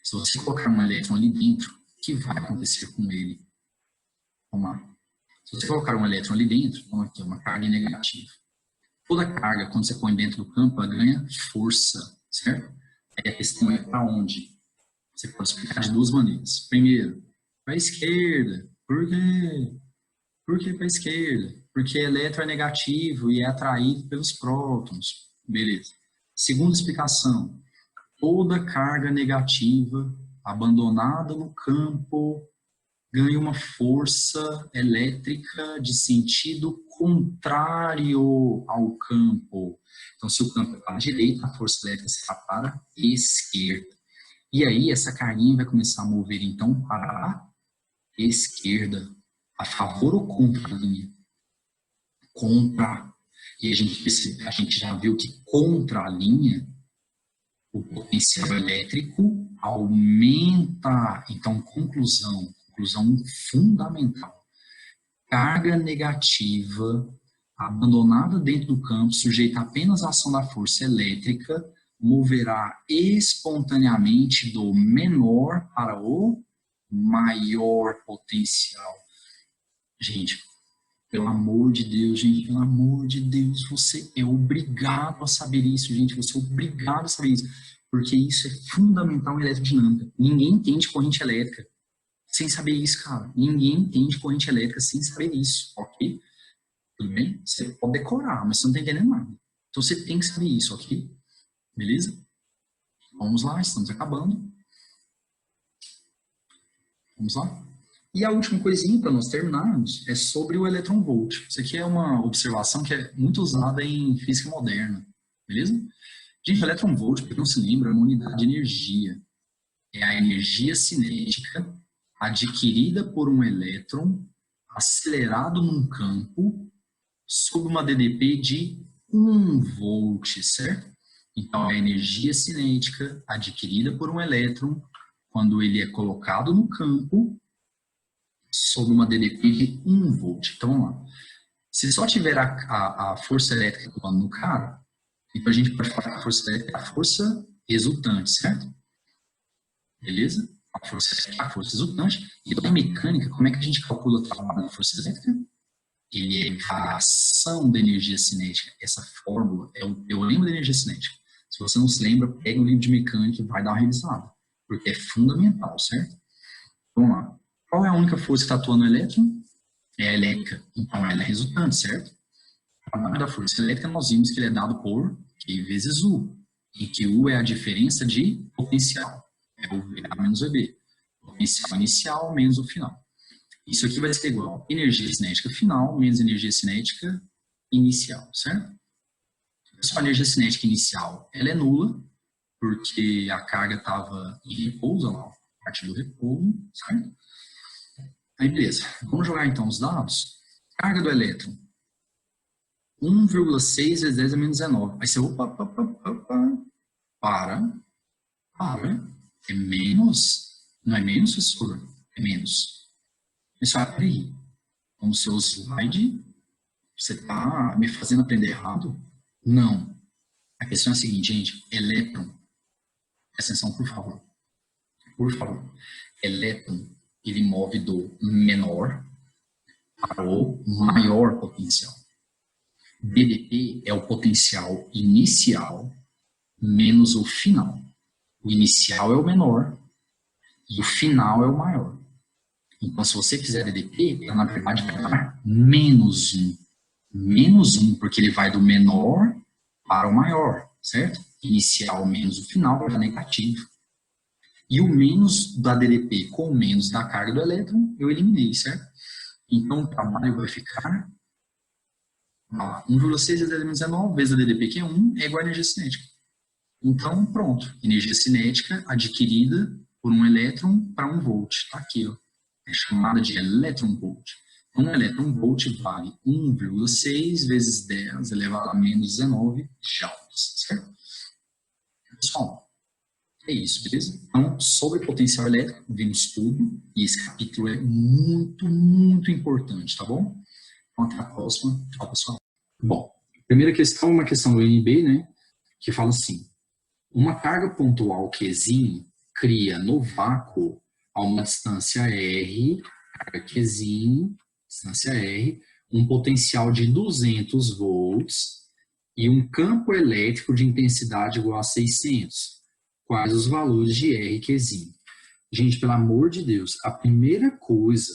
Se você colocar um elétron ali dentro, o que vai acontecer com ele? Vamos lá. Se você colocar um elétron ali dentro, então aqui é uma carga negativa. Toda carga, quando você põe dentro do campo, ela ganha força, certo? Aí a questão é para onde? Você pode explicar de duas maneiras. Primeiro, para a esquerda. Por quê? Por que para a esquerda? Porque elétron é negativo e é atraído pelos prótons. Beleza. Segunda explicação. Toda carga negativa abandonada no campo ganha uma força elétrica de sentido contrário ao campo. Então, se o campo é para a direita, a força elétrica será para a esquerda. E aí, essa carguinha vai começar a mover, então, para a esquerda. A favor ou contra a linha? Contra. E a gente já viu que contra a linha, o potencial elétrico aumenta. Então, conclusão fundamental. Carga negativa abandonada dentro do campo, sujeita apenas à ação da força elétrica, moverá espontaneamente do menor para o maior potencial. Gente, pelo amor de Deus, gente, pelo amor de Deus, você é obrigado a saber isso, gente, você é obrigado a saber isso, porque isso é fundamental em eletrodinâmica. Ninguém entende corrente elétrica sem saber isso, cara. Ninguém entende corrente elétrica sem saber isso, ok? Tudo bem? Você pode decorar, mas você não está entendendo nada. Então você tem que saber isso, ok? Beleza? Vamos lá, estamos acabando. Vamos lá? E a última coisinha para nós terminarmos é sobre o eletronvolt. Isso aqui é uma observação que é muito usada em física moderna. Beleza? Gente, o eletronvolt, para quem não se lembra, é uma unidade de energia. É a energia cinética adquirida por um elétron acelerado num campo sob uma DDP de 1 volt, certo? Então, é a energia cinética adquirida por um elétron quando ele é colocado no campo sob uma DDP de 1 volt. Então, vamos lá. Se só tiver a força elétrica atuando no cara, então a gente pode falar que a força elétrica é a força resultante, certo? Beleza? A força elétrica é a força resultante. E na mecânica, como é que a gente calcula o trabalho da força elétrica? Ele é variação da energia cinética. Essa fórmula é o teorema da energia cinética. Se você não se lembra, pega o livro de mecânica e vai dar uma revisada, porque é fundamental, certo? Vamos lá. Qual é a única força que está atuando no elétron? É a elétrica. Então, ela é resultante, certo? O trabalho da força elétrica, nós vimos que ele é dado por Q vezes U, em que U é a diferença de potencial. É o VA menos o VB. Potencial inicial menos o final. Isso aqui vai ser igual a energia cinética final menos energia cinética inicial, certo? A energia cinética inicial, ela é nula, porque a carga estava em repouso, lá, a parte do repouso, certo? Aí, beleza. Vamos jogar, então, os dados. Carga do elétron, 1,6 vezes 10 a menos 19. Aí você, para. É menos? Não é menos, professor? É menos. Pessoal, peraí. No seu slide, você está me fazendo aprender errado? Não. A questão é a seguinte, gente. Elétron. Presta atenção, por favor. Por favor. Elétron, ele move do menor para o maior potencial. BDP é o potencial inicial menos o final. O inicial é o menor e o final é o maior. Então, se você fizer DDP, na verdade vai dar menos 1. Menos 1, porque ele vai do menor para o maior, certo? Inicial menos o final vai dar negativo. E o menos da DDP com o menos da carga do elétron, eu eliminei, certo? Então, o trabalho vai ficar 1,6 vezes 10 a menos 19 vezes a DDP, que é 1, é igual a energia cinética. Então, pronto. Energia cinética adquirida por um elétron para 1 volt. Está aqui, ó. É chamada de elétron-volt. Um elétron-volt vale 1,6 vezes 10 elevado a menos 19 joules, certo? Pessoal, é isso, beleza? Então, sobre potencial elétrico, vimos tudo, e esse capítulo é muito, muito importante, tá bom? Então, até a próxima. Tchau, pessoal. Bom, a primeira questão é uma questão do NB, né? Que fala assim: uma carga pontual Qzinho cria no vácuo a uma distância R, carga Qzinho, distância R, um potencial de 200 volts e um campo elétrico de intensidade igual a 600. Quais os valores de R Qzinho? Gente, pelo amor de Deus, a primeira coisa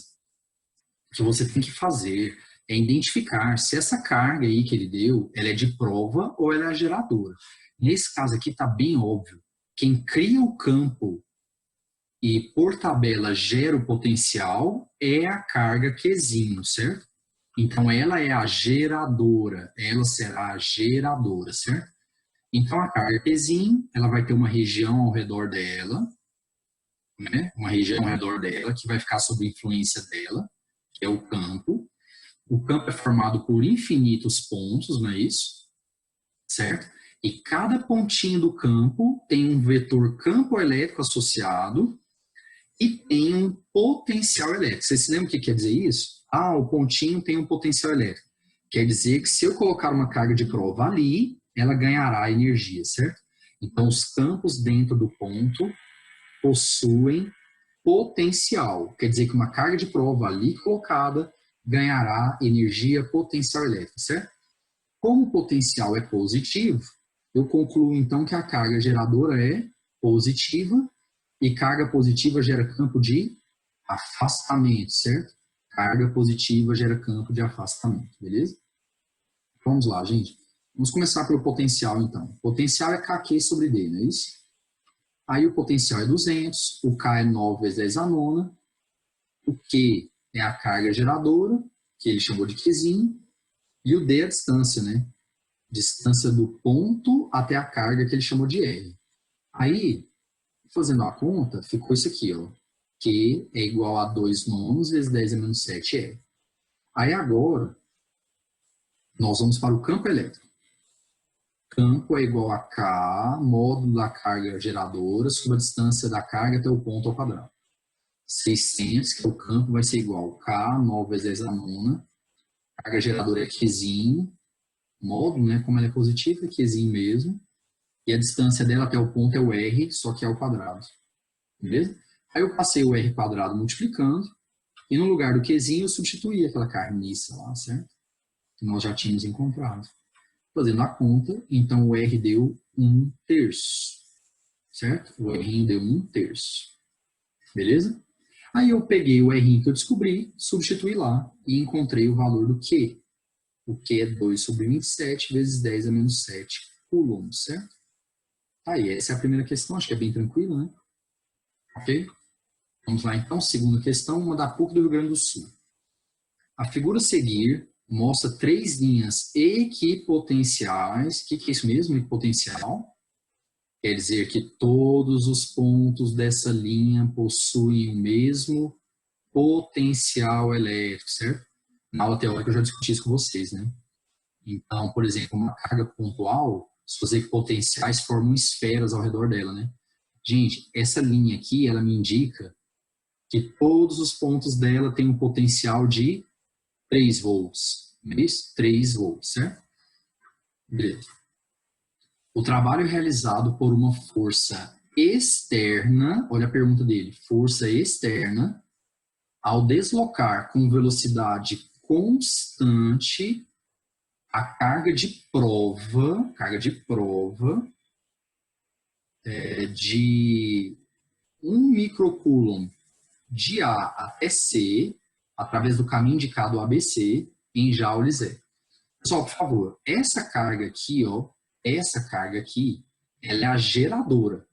que você tem que fazer é identificar se essa carga aí que ele deu, ela é de prova ou ela é geradora. Nesse caso aqui está bem óbvio. Quem cria o campo e por tabela gera o potencial é a carga Qzinho, certo? Então ela é a geradora, ela será a geradora, certo? Então a carga Qzinho, ela vai ter uma região ao redor dela, né? Uma região ao redor dela que vai ficar sob influência dela, que é o campo. O campo é formado por infinitos pontos, não é isso? Certo? E cada pontinho do campo tem um vetor campo elétrico associado e tem um potencial elétrico. Você se lembra o que quer dizer isso? Ah, o pontinho tem um potencial elétrico. Quer dizer que se eu colocar uma carga de prova ali, ela ganhará energia, certo? Então, os campos dentro do ponto possuem potencial. Quer dizer que uma carga de prova ali colocada ganhará energia potencial elétrica, certo? Como o potencial é positivo, eu concluo então que a carga geradora é positiva e carga positiva gera campo de afastamento, certo? Carga positiva gera campo de afastamento, beleza? Vamos lá, gente. Vamos começar pelo potencial, então. O potencial é Kq sobre D, não é isso? Aí o potencial é 200, o K é 9 vezes 10 a nona, o Q é a carga geradora, que ele chamou de Qzinho, e o D é a distância, né? Distância do ponto até a carga que ele chamou de R. Aí, fazendo a conta, ficou isso aqui, ó. Q é igual a 2 nonos vezes 10 a menos 7 R. Aí agora, nós vamos para o campo elétrico. Campo é igual a K, módulo da carga geradora, sobre a distância da carga até o ponto ao quadrado. 600, que é o campo, vai ser igual a K, 9 vezes 10 a nona. Carga geradora é Qzinho, módulo, né? Como ela é positiva, é Qzinho mesmo. E a distância dela até o ponto é o R, só que é ao quadrado. Beleza? Aí eu passei o R quadrado multiplicando, e no lugar do Qzinho eu substituí aquela carniça lá, certo? Que nós já tínhamos encontrado. Fazendo a conta, então o R deu 1/3, certo? O R deu 1/3. Beleza? Aí eu peguei o R que eu descobri, substituí lá e encontrei o valor do Q. O Q é 2 sobre 27 vezes 10 a menos 7 coulombs, certo? Aí, essa é a primeira questão, acho que é bem tranquilo, né? Ok? Vamos lá, então, segunda questão, uma da PUC do Rio Grande do Sul. A figura a seguir mostra 3 linhas equipotenciais. O que é isso mesmo, equipotencial? Quer dizer que todos os pontos dessa linha possuem o mesmo potencial elétrico, certo? Na aula teórica eu já discuti isso com vocês, né? Então, por exemplo, uma carga pontual, suas equipotenciais formam esferas ao redor dela, né? Gente, essa linha aqui, ela me indica que todos os pontos dela têm um potencial de 3 volts. Não é isso? 3 volts, certo? Beleza. O trabalho é realizado por uma força externa, olha a pergunta dele, força externa, ao deslocar com velocidade constante a carga de prova de 1 microcoulomb de A até C, através do caminho indicado ABC, em joules E. Pessoal, por favor, essa carga aqui, ela é a geradora.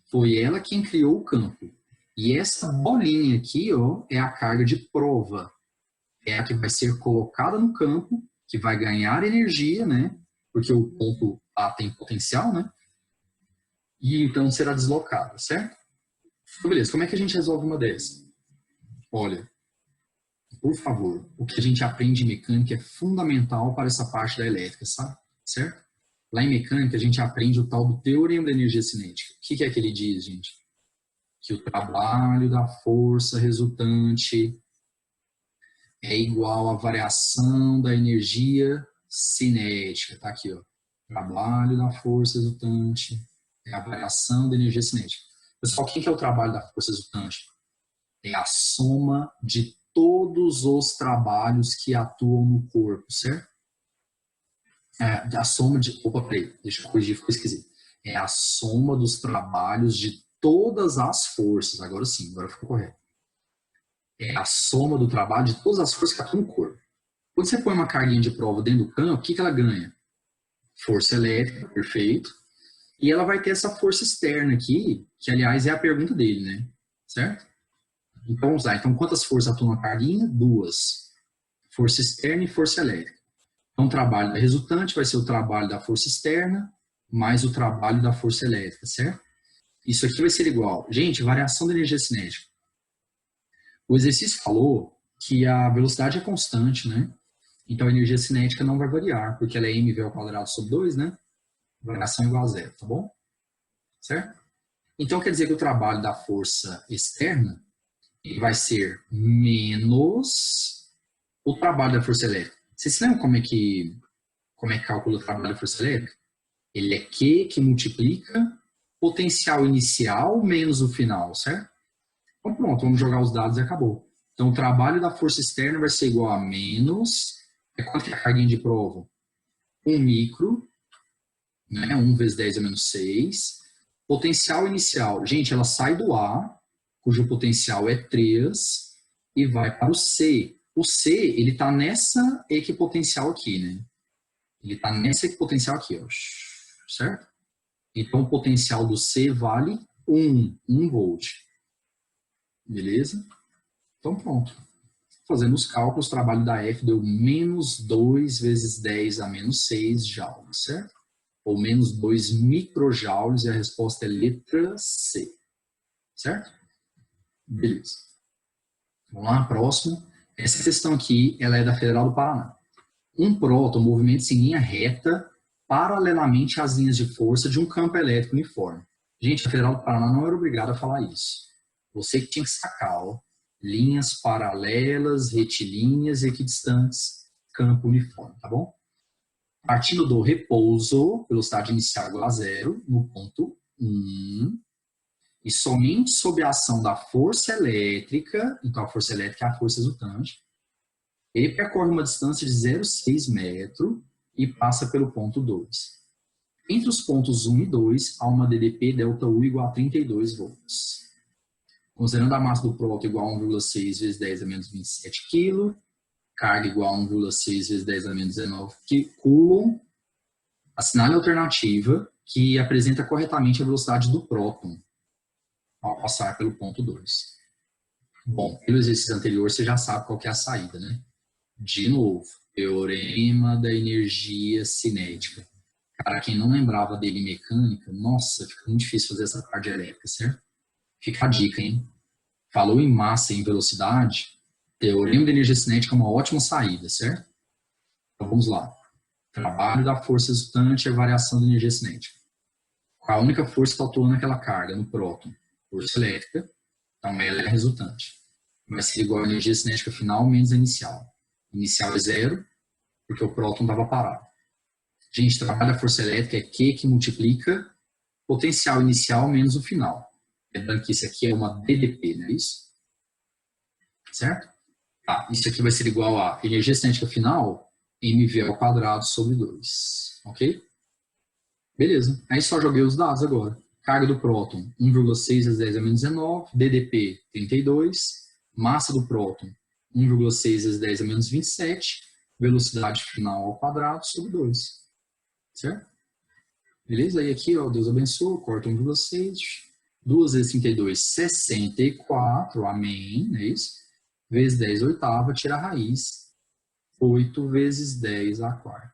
Foi ela quem criou o campo. E essa bolinha aqui, ó, é a carga de prova. É a que vai ser colocada no campo, que vai ganhar energia, né? Porque o ponto A tem potencial, né? E então será deslocada, certo? Então, beleza, como é que a gente resolve uma dessas? Olha, por favor, o que a gente aprende em mecânica é fundamental para essa parte da elétrica, sabe? Certo? Lá em mecânica a gente aprende o tal do teorema da energia cinética. O que é que ele diz, gente? Que o trabalho da força resultante é igual à variação da energia cinética. Tá aqui, ó. Trabalho da força resultante é a variação da energia cinética. Pessoal, o que é o trabalho da força resultante? É a soma de todos os trabalhos que atuam no corpo, certo? A soma de... Opa, peraí, deixa eu corrigir, ficou esquisito. É a soma dos trabalhos de todas as forças. Agora sim, agora ficou correto. É a soma do trabalho de todas as forças que atuam no corpo. Quando você põe uma carguinha de prova dentro do campo, o que ela ganha? Força elétrica, perfeito. E ela vai ter essa força externa aqui, que aliás é a pergunta dele, né? Certo? Então vamos lá. Então quantas forças atuam na carguinha? 2. Força externa e força elétrica. Então o trabalho da resultante vai ser o trabalho da força externa mais o trabalho da força elétrica, certo? Isso aqui vai ser igual. Gente, variação da energia cinética. O exercício falou que a velocidade é constante, né? Então a energia cinética não vai variar, porque ela é mv ao quadrado sobre 2, né? Variação igual a zero, tá bom? Certo? Então quer dizer que o trabalho da força externa ele vai ser menos o trabalho da força elétrica. Vocês se lembram como é que calcula o trabalho da força elétrica? Ele é Q que multiplica potencial inicial menos o final, certo? Então pronto, vamos jogar os dados e acabou. Então o trabalho da força externa vai ser igual a menos, quanto que é a carguinha de prova? 1 micro, né? 1 vezes 10 é menos 6. Potencial inicial, gente, ela sai do A, cujo potencial é 3, e vai para o C. O C, ele está nessa equipotencial aqui, né? Ele está nessa equipotencial aqui, ó. Certo? Então, o potencial do C vale 1 volt. Beleza? Então, pronto. Fazendo os cálculos, o trabalho da F deu menos 2 vezes 10 a menos 6 joules, certo? Ou menos 2 microjoules, e a resposta é letra C. Certo? Beleza. Vamos lá, próximo. Essa questão aqui, ela é da Federal do Paraná. Um próton movimenta-se em linha reta paralelamente às linhas de força de um campo elétrico uniforme. Gente, a Federal do Paraná não era obrigada a falar isso. Você que tinha que sacar, ó, linhas paralelas, retilíneas e equidistantes, campo uniforme, tá bom? Partindo do repouso, velocidade inicial igual a zero, no ponto 1, e somente sob a ação da força elétrica, então a força elétrica é a força resultante, ele percorre uma distância de 0,6 metro e passa pelo ponto 2. Entre os pontos 1 e 2, há uma DDP delta U igual a 32 volts. Considerando a massa do próton igual a 1,6 vezes 10 a menos 27 kg, carga igual a 1,6 vezes 10 a menos 19 coulomb, assinale a alternativa que apresenta corretamente a velocidade do próton ao passar pelo ponto 2. Bom, pelo exercício anterior você já sabe qual que é a saída, né? De novo, teorema da energia cinética. Para quem não lembrava dele em mecânica, nossa, fica muito difícil fazer essa parte elétrica, certo? Fica a dica, hein? Falou em massa e em velocidade, teorema da energia cinética é uma ótima saída, certo? Então vamos lá. Trabalho da força resultante é a variação da energia cinética. Qual a única força que está atuando naquela carga, no próton? Força elétrica, então ela é a resultante. Vai ser igual a energia cinética final menos a inicial. Inicial é zero, porque o próton estava parado. Gente, trabalho da força elétrica é Q que multiplica potencial inicial menos o final. Lembrando que isso aqui é uma DDP, não é isso? Certo? Tá, isso aqui vai ser igual a energia cinética final, mv ao quadrado sobre 2. Ok? Beleza. Aí só joguei os dados agora. Carga do próton, 1,6 vezes 10 a menos 19. DDP, 32. Massa do próton, 1,6 vezes 10 a menos 27. Velocidade final ao quadrado sobre 2. Certo? Beleza? Aí aqui, ó, Deus abençoe, corta 1,6. 2 vezes 32, 64. Amém. Não é isso? Vezes 10 oitava, tira a raiz. 8 vezes 10 à quarta.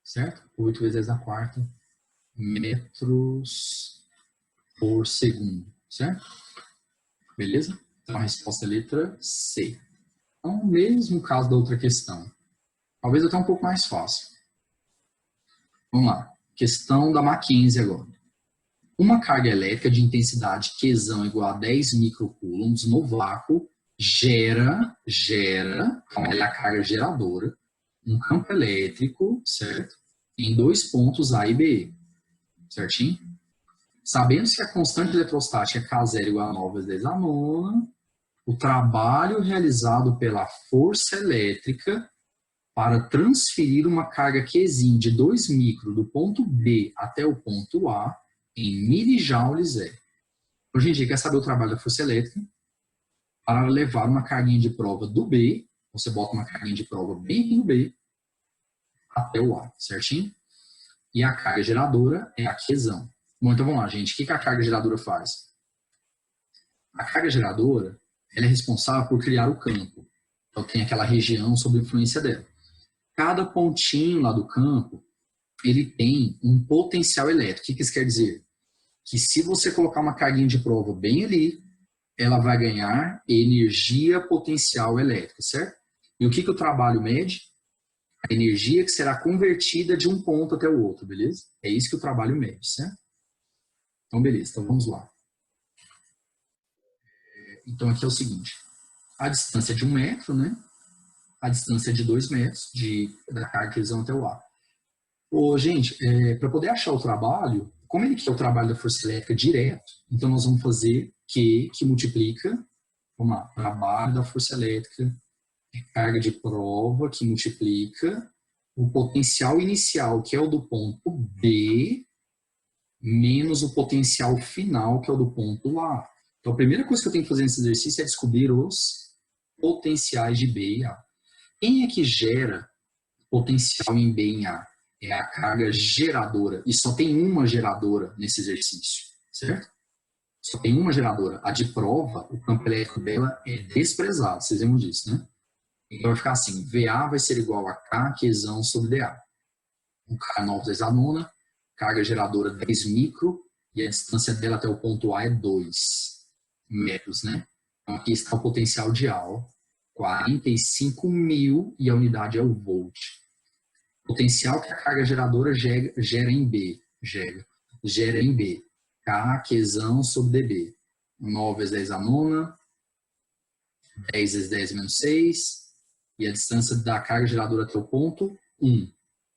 Certo? 8 vezes 10 à quarta metros por segundo. Certo? Beleza? Então a resposta é a letra C. Então, mesmo caso da outra questão. Talvez até um pouco mais fácil. Vamos lá. Questão da Mackenzie agora. Uma carga elétrica de intensidade Qzão igual a 10 microcoulombs no vácuo gera, ela é a carga geradora, um campo elétrico, certo? Em 2 pontos A e B. Certinho? Sabendo que a constante eletrostática é K0 igual a 9 vezes 10 a nona, o trabalho realizado pela força elétrica para transferir uma carga Qzinho de 2 micro do ponto B até o ponto A em milijoules é. Então, gente, quer saber o trabalho da força elétrica? Para levar uma carguinha de prova do B, você bota uma carguinha de prova bem aqui no B, até o A, certinho? E a carga geradora é a Qzão. Bom, então vamos lá, gente. O que a carga geradora faz? A carga geradora, ela é responsável por criar o campo. Então tem aquela região sob influência dela. Cada pontinho lá do campo, ele tem um potencial elétrico. O que isso quer dizer? Que se você colocar uma carguinha de prova bem ali, ela vai ganhar energia potencial elétrica, certo? E o que o trabalho mede? A energia que será convertida de um ponto até o outro, beleza? É isso que o trabalho mede, certo? Então, beleza. Então, vamos lá. Então, aqui é o seguinte. A distância é de 1 metro, né? A distância é de 2 metros da carga que eles vão até o A. Gente, para poder achar o trabalho, como ele quer o trabalho da força elétrica direto, então nós vamos fazer Q que multiplica, vamos lá, trabalho da força elétrica, carga de prova que multiplica o potencial inicial, que é o do ponto B, menos o potencial final, que é o do ponto A. Então, a primeira coisa que eu tenho que fazer nesse exercício é descobrir os potenciais de B e A. Quem é que gera potencial em B e em A? É a carga geradora. E só tem uma geradora nesse exercício, certo? Só tem uma geradora. A de prova, o campo elétrico dela é desprezado. Vocês lembram disso, né? Então vai ficar assim, VA vai ser igual a K Qzão sobre DA. O K é 9 vezes a nona, carga geradora 10 micro, e a distância dela até o ponto A é 2 metros, né? Então aqui está o potencial de A, 45 mil, e a unidade é o volt. Potencial que a carga geradora gera em B, gera em B, K Qzão sobre DB. 9 vezes 10 a nona, 10 vezes 10 menos 6, e a distância da carga geradora até o ponto, 1.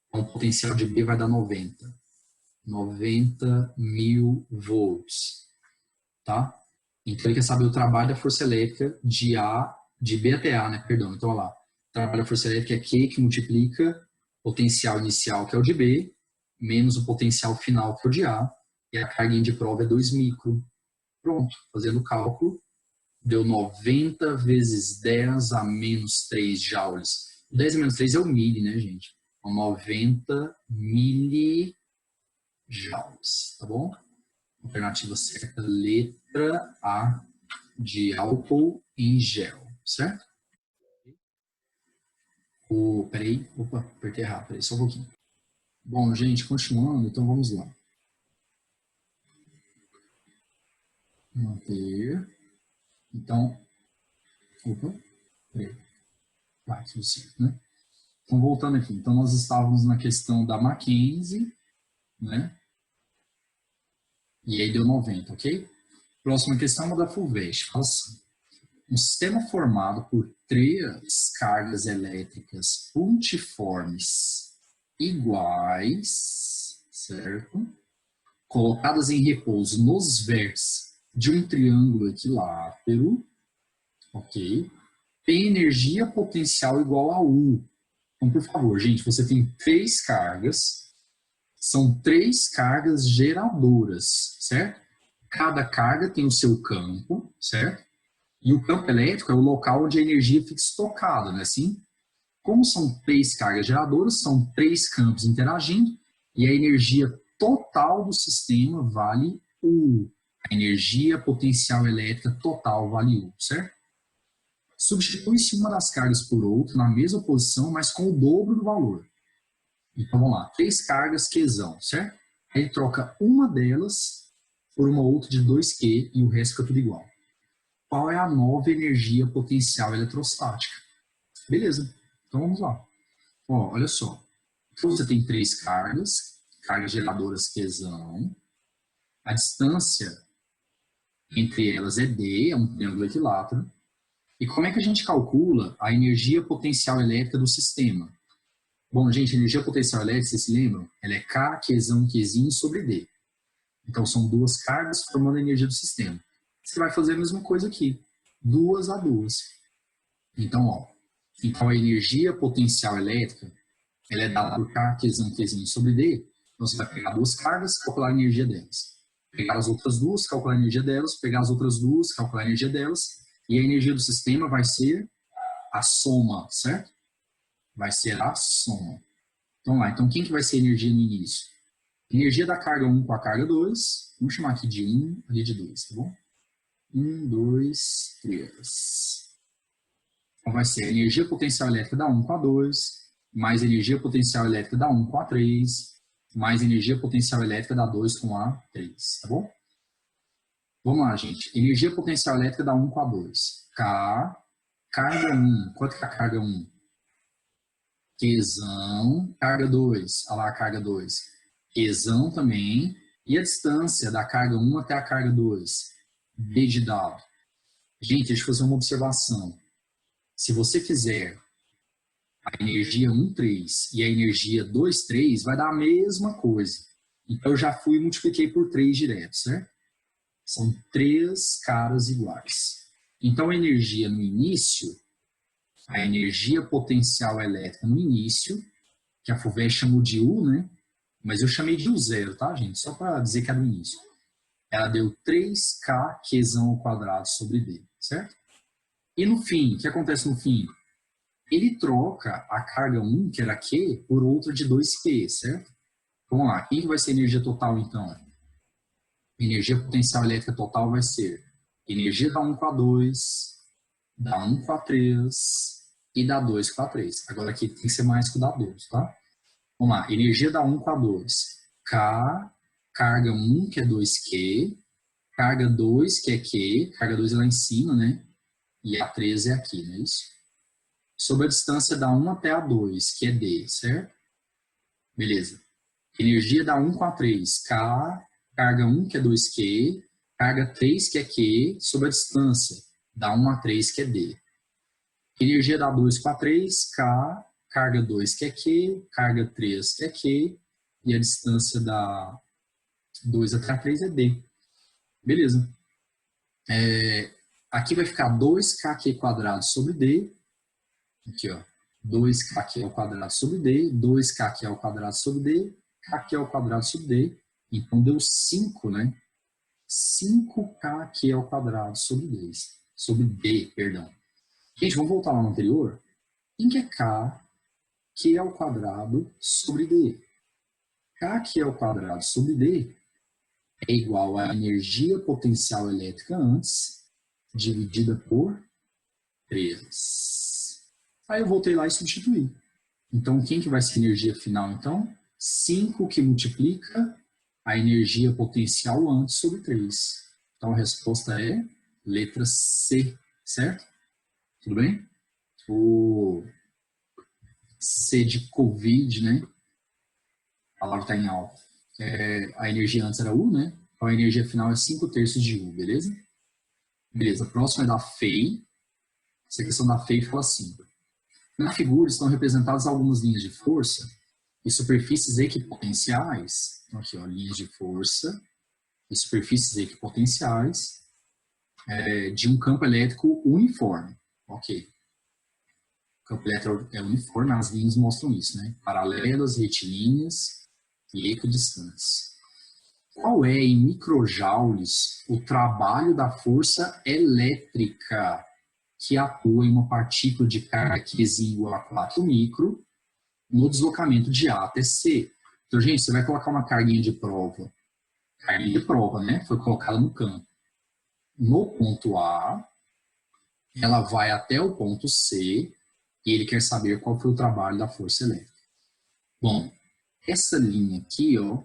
Então, o potencial de B vai dar 90. 90 mil volts. Tá? Então, ele quer saber o trabalho da força elétrica de B até A, né? Perdão, então, olha lá. O trabalho da força elétrica é Q, que multiplica o potencial inicial, que é o de B, menos o potencial final, que é o de A, e a carga de prova é 2 micro. Pronto, fazendo o cálculo, deu 90 vezes 10 a menos 3 joules. 10 a menos 3 é o milli, né, gente? Então, 90 milijoules, tá bom? Alternativa certa, letra A, de álcool em gel, certo? Peraí, opa, apertei errado, peraí, só um pouquinho. Bom, gente, continuando, então vamos lá. Manter. Então, opa, peraí. Vai, tudo certo, né? Então, voltando aqui. Então, nós estávamos na questão da Mackenzie, né? E aí deu 90, ok? Próxima questão é da Fulvestre. Fala assim. Um sistema formado por 3 cargas elétricas pontiformes iguais, certo? Colocadas em repouso nos vértices de um triângulo equilátero, ok? Tem energia potencial igual a U. Então, por favor, gente, você tem 3 cargas, são 3 cargas geradoras, certo? Cada carga tem o seu campo, certo? E o campo elétrico é o local onde a energia fica estocada, não é assim? Como são 3 cargas geradoras, são 3 campos interagindo, e a energia total do sistema vale U. A energia potencial elétrica total vale U, certo? Substitui-se uma das cargas por outra na mesma posição, mas com o dobro do valor. Então, vamos lá. 3 cargas Qzão, certo? Aí troca uma delas por uma outra de 2Q e o resto fica tudo igual. Qual é a nova energia potencial eletrostática? Beleza. Então, vamos lá. Ó, olha só. Então, você tem 3 cargas geradoras Qzão. A distância entre elas é D, é um triângulo equilátero. E como é que a gente calcula a energia potencial elétrica do sistema? Bom, gente, a energia potencial elétrica, vocês se lembram? Ela é K, Qzão, Qzinho sobre D. Então, são 2 cargas formando a energia do sistema. Você vai fazer a mesma coisa aqui. 2 a 2. Então, ó. Então, a energia potencial elétrica, ela é dada por K, Qzão, Qzinho sobre D. Então, você vai pegar 2 cargas e calcular a energia delas. Pegar as outras duas, calcular a energia delas, pegar as outras duas, calcular a energia delas, e a energia do sistema vai ser a soma, certo? Vai ser a soma. Então, lá. Então, quem que vai ser a energia no início? Energia da carga 1 com a carga 2. Vamos chamar aqui de 1, ali de 2, tá bom? 1, 2, 3. Então, vai ser a energia potencial elétrica da 1 com a 2, mais energia potencial elétrica da 1 com a 3, mais energia potencial elétrica da 2 com a 3, tá bom? Vamos lá, gente. Energia potencial elétrica da 1 com a 2. K, carga 1. Quanto que é a carga 1? Qzão, carga 2. Olha lá a carga 2. Qzão também. E a distância da carga 1 até a carga 2? D de dado. Gente, deixa eu fazer uma observação. Se você fizer a energia 1,3 e a energia 2,3, vai dar a mesma coisa. Então, eu já fui e multipliquei por 3 direto, certo? São 3 caras iguais. Então, a energia no início, a energia potencial elétrica no início, que a FUVEST chamou de U, né? Mas eu chamei de U0, tá, gente? Só para dizer que é do início. Ela deu 3K Qzão ao quadrado sobre D, certo? E no fim, o que acontece no fim? Ele troca a carga 1, que era Q, por outra de 2Q, certo? Vamos lá, quem vai ser a energia total, então? Energia potencial elétrica total vai ser energia da 1 com a 2, da 1 com a 3 e da 2 com a 3. Agora aqui tem que ser mais que o da 2, tá? Vamos lá, energia da 1 com a 2. K, carga 1, que é 2Q, carga 2, que é Q, carga 2 é lá em cima, né? E a 3 é aqui, não é isso? Sobre a distância da 1 até a 2, que é D, certo? Beleza. Energia da 1 com a 3, K, carga 1, que é 2Q, carga 3, que é Q, sobre a distância da 1 a 3, que é D. Energia da 2 com a 3, K, carga 2, que é Q, carga 3, que é Q, e a distância da 2 até a 3 é D. Beleza. Aqui vai ficar 2kq quadrado sobre D. Aqui, ó. 2kq ao quadrado sobre D, 2kq ao quadrado sobre D, kq ao quadrado sobre D. Então, deu 5, né? 5kq ao quadrado sobre D. Sobre D, perdão. Gente, vamos voltar lá no anterior. Quem que é K, Q ao quadrado sobre D? Kq ao quadrado sobre D é igual à energia potencial elétrica antes, dividida por 3. Aí eu voltei lá e substituí. Então, quem que vai ser a energia final, então? 5 que multiplica a energia potencial antes sobre 3. Então, a resposta é letra C, certo? Tudo bem? O C de Covid, né? A palavra está em alta. A energia antes era U, né? Então, a energia final é 5/3 de U, beleza? Beleza, a próxima é da FEI. Essa questão da FEI fala assim. Na figura estão representadas algumas linhas de força e superfícies equipotenciais. Então, aqui, ó, linhas de força e superfícies equipotenciais de um campo elétrico uniforme. Ok. O campo elétrico é uniforme, as linhas mostram isso, né? Paralelas, retilíneas e equidistantes. Qual é, em microjoules, o trabalho da força elétrica que atua em uma partícula de carga Q igual a 4 micro no deslocamento de A até C? Então, gente, você vai colocar uma carguinha de prova. Carguinha de prova, né? Foi colocada no campo. No ponto A, ela vai até o ponto C e ele quer saber qual foi o trabalho da força elétrica. Bom, essa linha aqui, ó,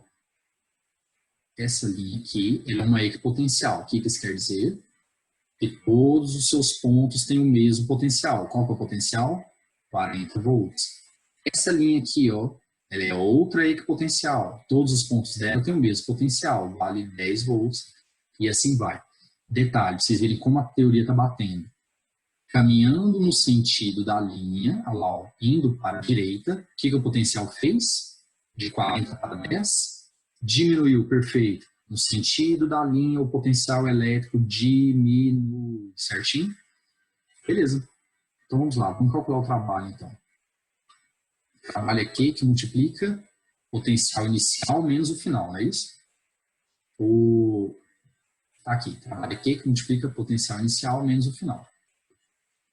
ela é uma equipotencial. O que isso quer dizer? Que todos os seus pontos têm o mesmo potencial. Qual que é o potencial? 40 volts. Essa linha aqui, ó, ela é outra equipotencial. Todos os pontos dela têm o mesmo potencial, vale 10 volts, e assim vai. Detalhe, vocês verem como a teoria está batendo. Caminhando no sentido da linha, lá, ó, indo para a direita, o que o potencial fez? De 40 para 10, diminuiu, perfeito. No sentido da linha, o potencial elétrico diminui, certinho? Beleza. Então vamos lá, vamos calcular o trabalho então. O trabalho é Q que multiplica potencial inicial menos o final, não é isso? Tá aqui, trabalha Q que multiplica o potencial inicial menos o final.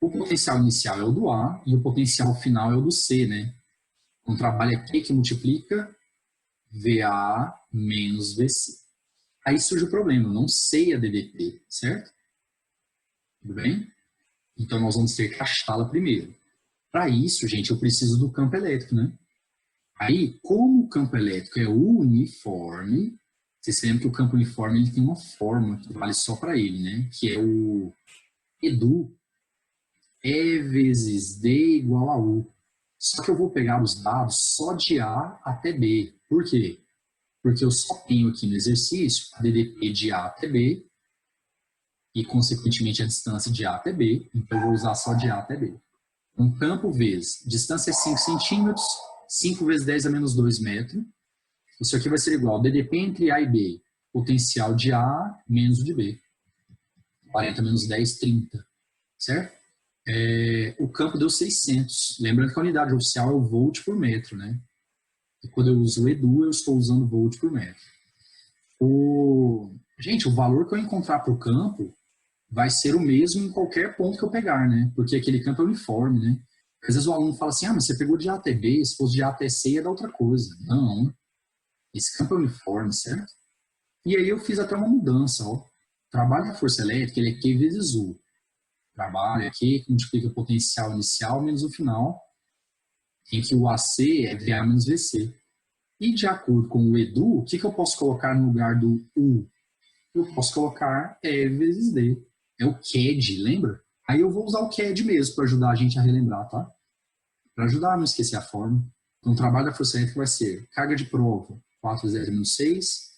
O potencial inicial é o do A e o potencial final é o do C, né? Então, trabalha Q que multiplica VA menos VC. Aí surge o problema, eu não sei a DDP, certo? Tudo bem? Então, nós vamos ter que achá-la primeiro. Para isso, gente, eu preciso do campo elétrico, né? Aí, como o campo elétrico é uniforme, vocês lembram que o campo uniforme ele tem uma fórmula que vale só para ele, né? Que é o EDU, E vezes D igual a U. Só que eu vou pegar os dados só de A até B. Por quê? Porque eu só tenho aqui no exercício a DDP de A até B e, consequentemente, a distância de A até B. Então, eu vou usar só de A até B. Um campo vezes, distância é 5 centímetros, 5 vezes 10 a menos 2 metros. Isso aqui vai ser igual ao DDP entre A e B, potencial de A menos o de B. 40 menos 10, 30. Certo? O campo deu 600. Lembrando que a unidade oficial é o volt por metro, né? E quando eu uso o EDU, eu estou usando volt por metro. Gente, o valor que eu encontrar para o campo vai ser o mesmo em qualquer ponto que eu pegar, né? Porque aquele campo é uniforme, né? Às vezes o aluno fala assim, mas você pegou de A até B, se fosse de A até C ia dar outra coisa. Não, esse campo é uniforme, certo? E aí eu fiz até uma mudança, ó. Trabalho da força elétrica, ele é Q vezes U. Trabalho aqui, que multiplica o potencial inicial menos o final, em que o AC é VA menos VC. E de acordo com o EDU, o que eu posso colocar no lugar do U? Eu posso colocar E vezes D. É o CAD, lembra? Aí eu vou usar o CAD mesmo para ajudar a gente a relembrar, tá? Para ajudar a não esquecer a forma. Então, o trabalho da força elétrica vai ser carga de prova, 4 vezes 10 menos 6,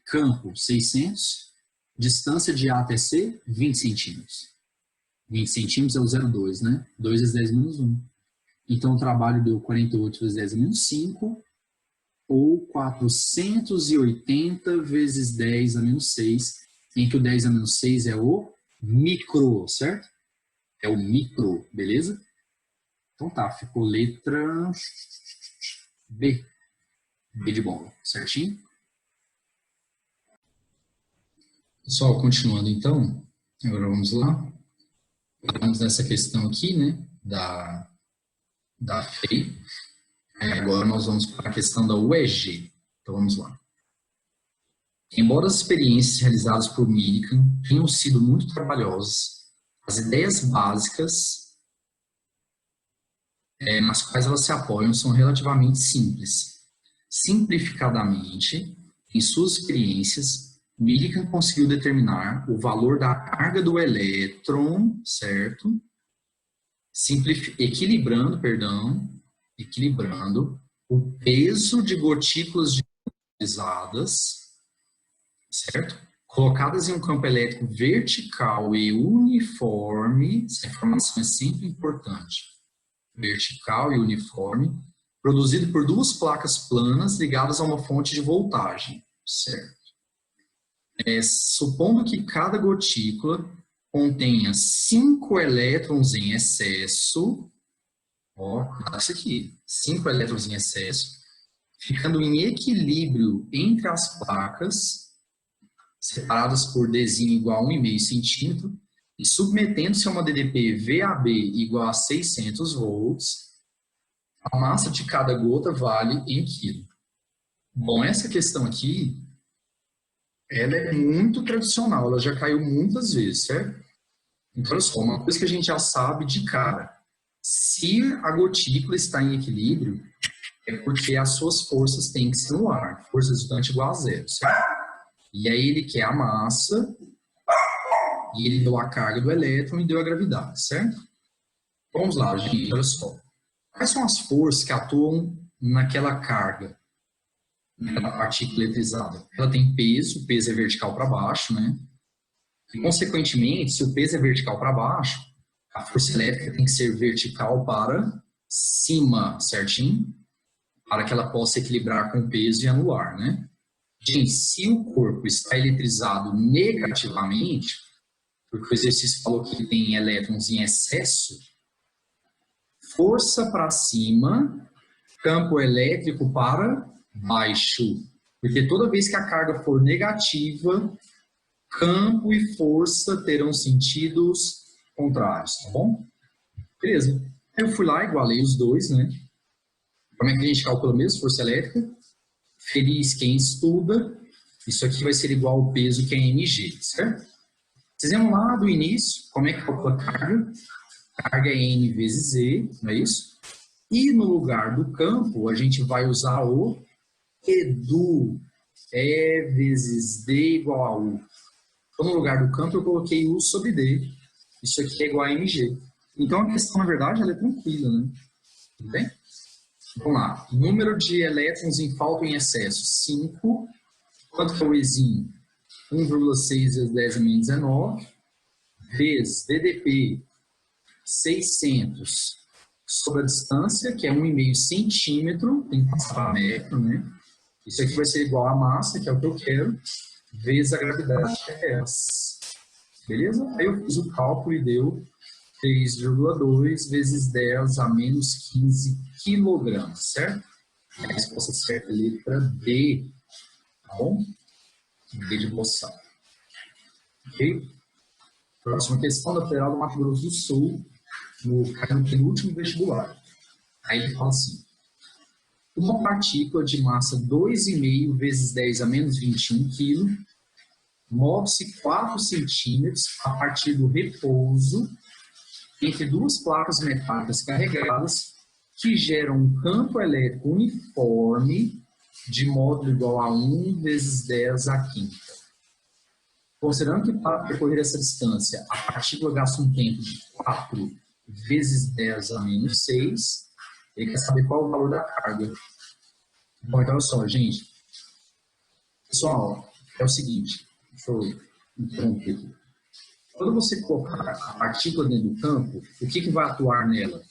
campo, 600, distância de A até C, 20 centímetros. 20 centímetros é o 0,2, né? 2 vezes 10 menos 1. Então, o trabalho deu 48 vezes 10 menos 5, ou 480 vezes 10 a menos 6, em que o 10 a menos 6 é o micro, certo? É o micro, beleza? Então tá, ficou letra B. B de bola, certinho? Pessoal, continuando então, agora vamos lá. Vamos nessa questão aqui, né, da FEI. Agora nós vamos para a questão da UEG. Então vamos lá. Embora as experiências realizadas por Millikan tenham sido muito trabalhosas, as ideias básicas nas quais elas se apoiam são relativamente simples. Simplificadamente, em suas experiências, Millikan conseguiu determinar o valor da carga do elétron, certo? Equilibrando o peso de gotículas utilizadas, certo? Colocadas em um campo elétrico vertical e uniforme, essa informação é sempre importante, vertical e uniforme, produzido por duas placas planas ligadas a uma fonte de voltagem, certo? Supondo que cada gotícula contenha 5 elétrons em excesso, ó, isso aqui, 5 elétrons em excesso, ficando em equilíbrio entre as placas, separadas por Dzinho igual a 1,5 centímetro, e submetendo-se a uma DDP VAB igual a 600 volts, a massa de cada gota vale em quilo. Bom, essa questão aqui, ela é muito tradicional, ela já caiu muitas vezes, certo? Então, olha só, uma coisa que a gente já sabe de cara, se a gotícula está em equilíbrio, é porque as suas forças têm que ser no ar, força resultante igual a zero, certo? E aí ele quer a massa, e ele deu a carga do elétron e deu a gravidade, certo? Vamos lá, gente, olha só. Quais são as forças que atuam naquela carga, naquela partícula eletrizada? Ela tem peso, o peso é vertical para baixo, né? E, consequentemente, se o peso é vertical para baixo, a força elétrica tem que ser vertical para cima, certinho? Para que ela possa equilibrar com o peso e anular, né? Gente, se o corpo está eletrizado negativamente, porque o exercício falou que tem elétrons em excesso, força para cima, campo elétrico para baixo. Porque toda vez que a carga for negativa, campo e força terão sentidos contrários, tá bom? Beleza. Eu fui lá, igualei os dois, né? Como é que a gente calcula mesmo? Força elétrica. Feliz quem estuda. Isso aqui vai ser igual ao peso que é mg, certo? Vocês lembram lá do início, como é que calcula a carga? A carga é N vezes Z, não é isso? E no lugar do campo, a gente vai usar o EDU. E vezes D igual a U. Então, no lugar do campo, eu coloquei U sobre D. Isso aqui é igual a mg. Então, a questão, na verdade, ela é tranquila, né? Tudo bem? Vamos lá. Número de elétrons em falta em excesso, 5. Quanto que é o Ezinho? 1,6 vezes 10 a menos 19. Vezes DDP, 600. Sobre a distância, que é 1,5 centímetro. Tem que passar para metro, né? Isso aqui vai ser igual à massa, que é o que eu quero, vezes a gravidade, que é essa. Beleza? Aí eu fiz o cálculo e deu 3,2 vezes 10 a menos 15 quilogramas, certo? A resposta certa é a letra D, tá bom? D de boção. Ok? Próxima questão da Federal do Mato Grosso do Sul, no penúltimo vestibular. Aí ele fala assim: uma partícula de massa 2,5 vezes 10 a menos 21 kg move-se 4 centímetros a partir do repouso entre duas placas metálicas carregadas que geram um campo elétrico uniforme de módulo igual a 1 vezes 10 à quinta. Considerando que para percorrer essa distância a partícula gasta um tempo de 4 vezes 10 a menos 6, ele quer saber qual é o valor da carga. Bom, então olha só, gente. Pessoal, é o seguinte, deixa eu interromper aqui. Quando você colocar a partícula dentro do campo, o que vai atuar nela?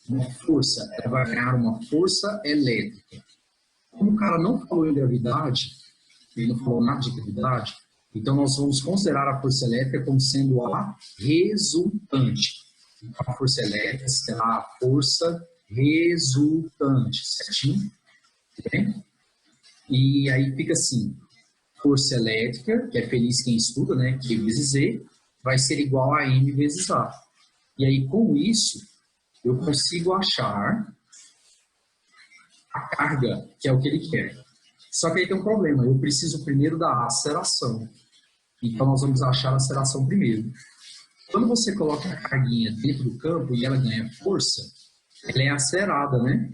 Uma força, ela vai ganhar uma força elétrica. Como o cara não falou em gravidade, ele não falou nada de gravidade, então nós vamos considerar a força elétrica como sendo a resultante. Então a força elétrica será a força resultante, certinho? Bem? E aí fica assim, força elétrica, que é feliz quem estuda, né, Q vezes Z, vai ser igual a M vezes A. E aí, com isso, eu consigo achar a carga, que é o que ele quer. Só que aí tem um problema, eu preciso primeiro da aceleração. Então, nós vamos achar a aceleração primeiro. Quando você coloca a carguinha dentro do campo e ela ganha força, ela é acelerada, né?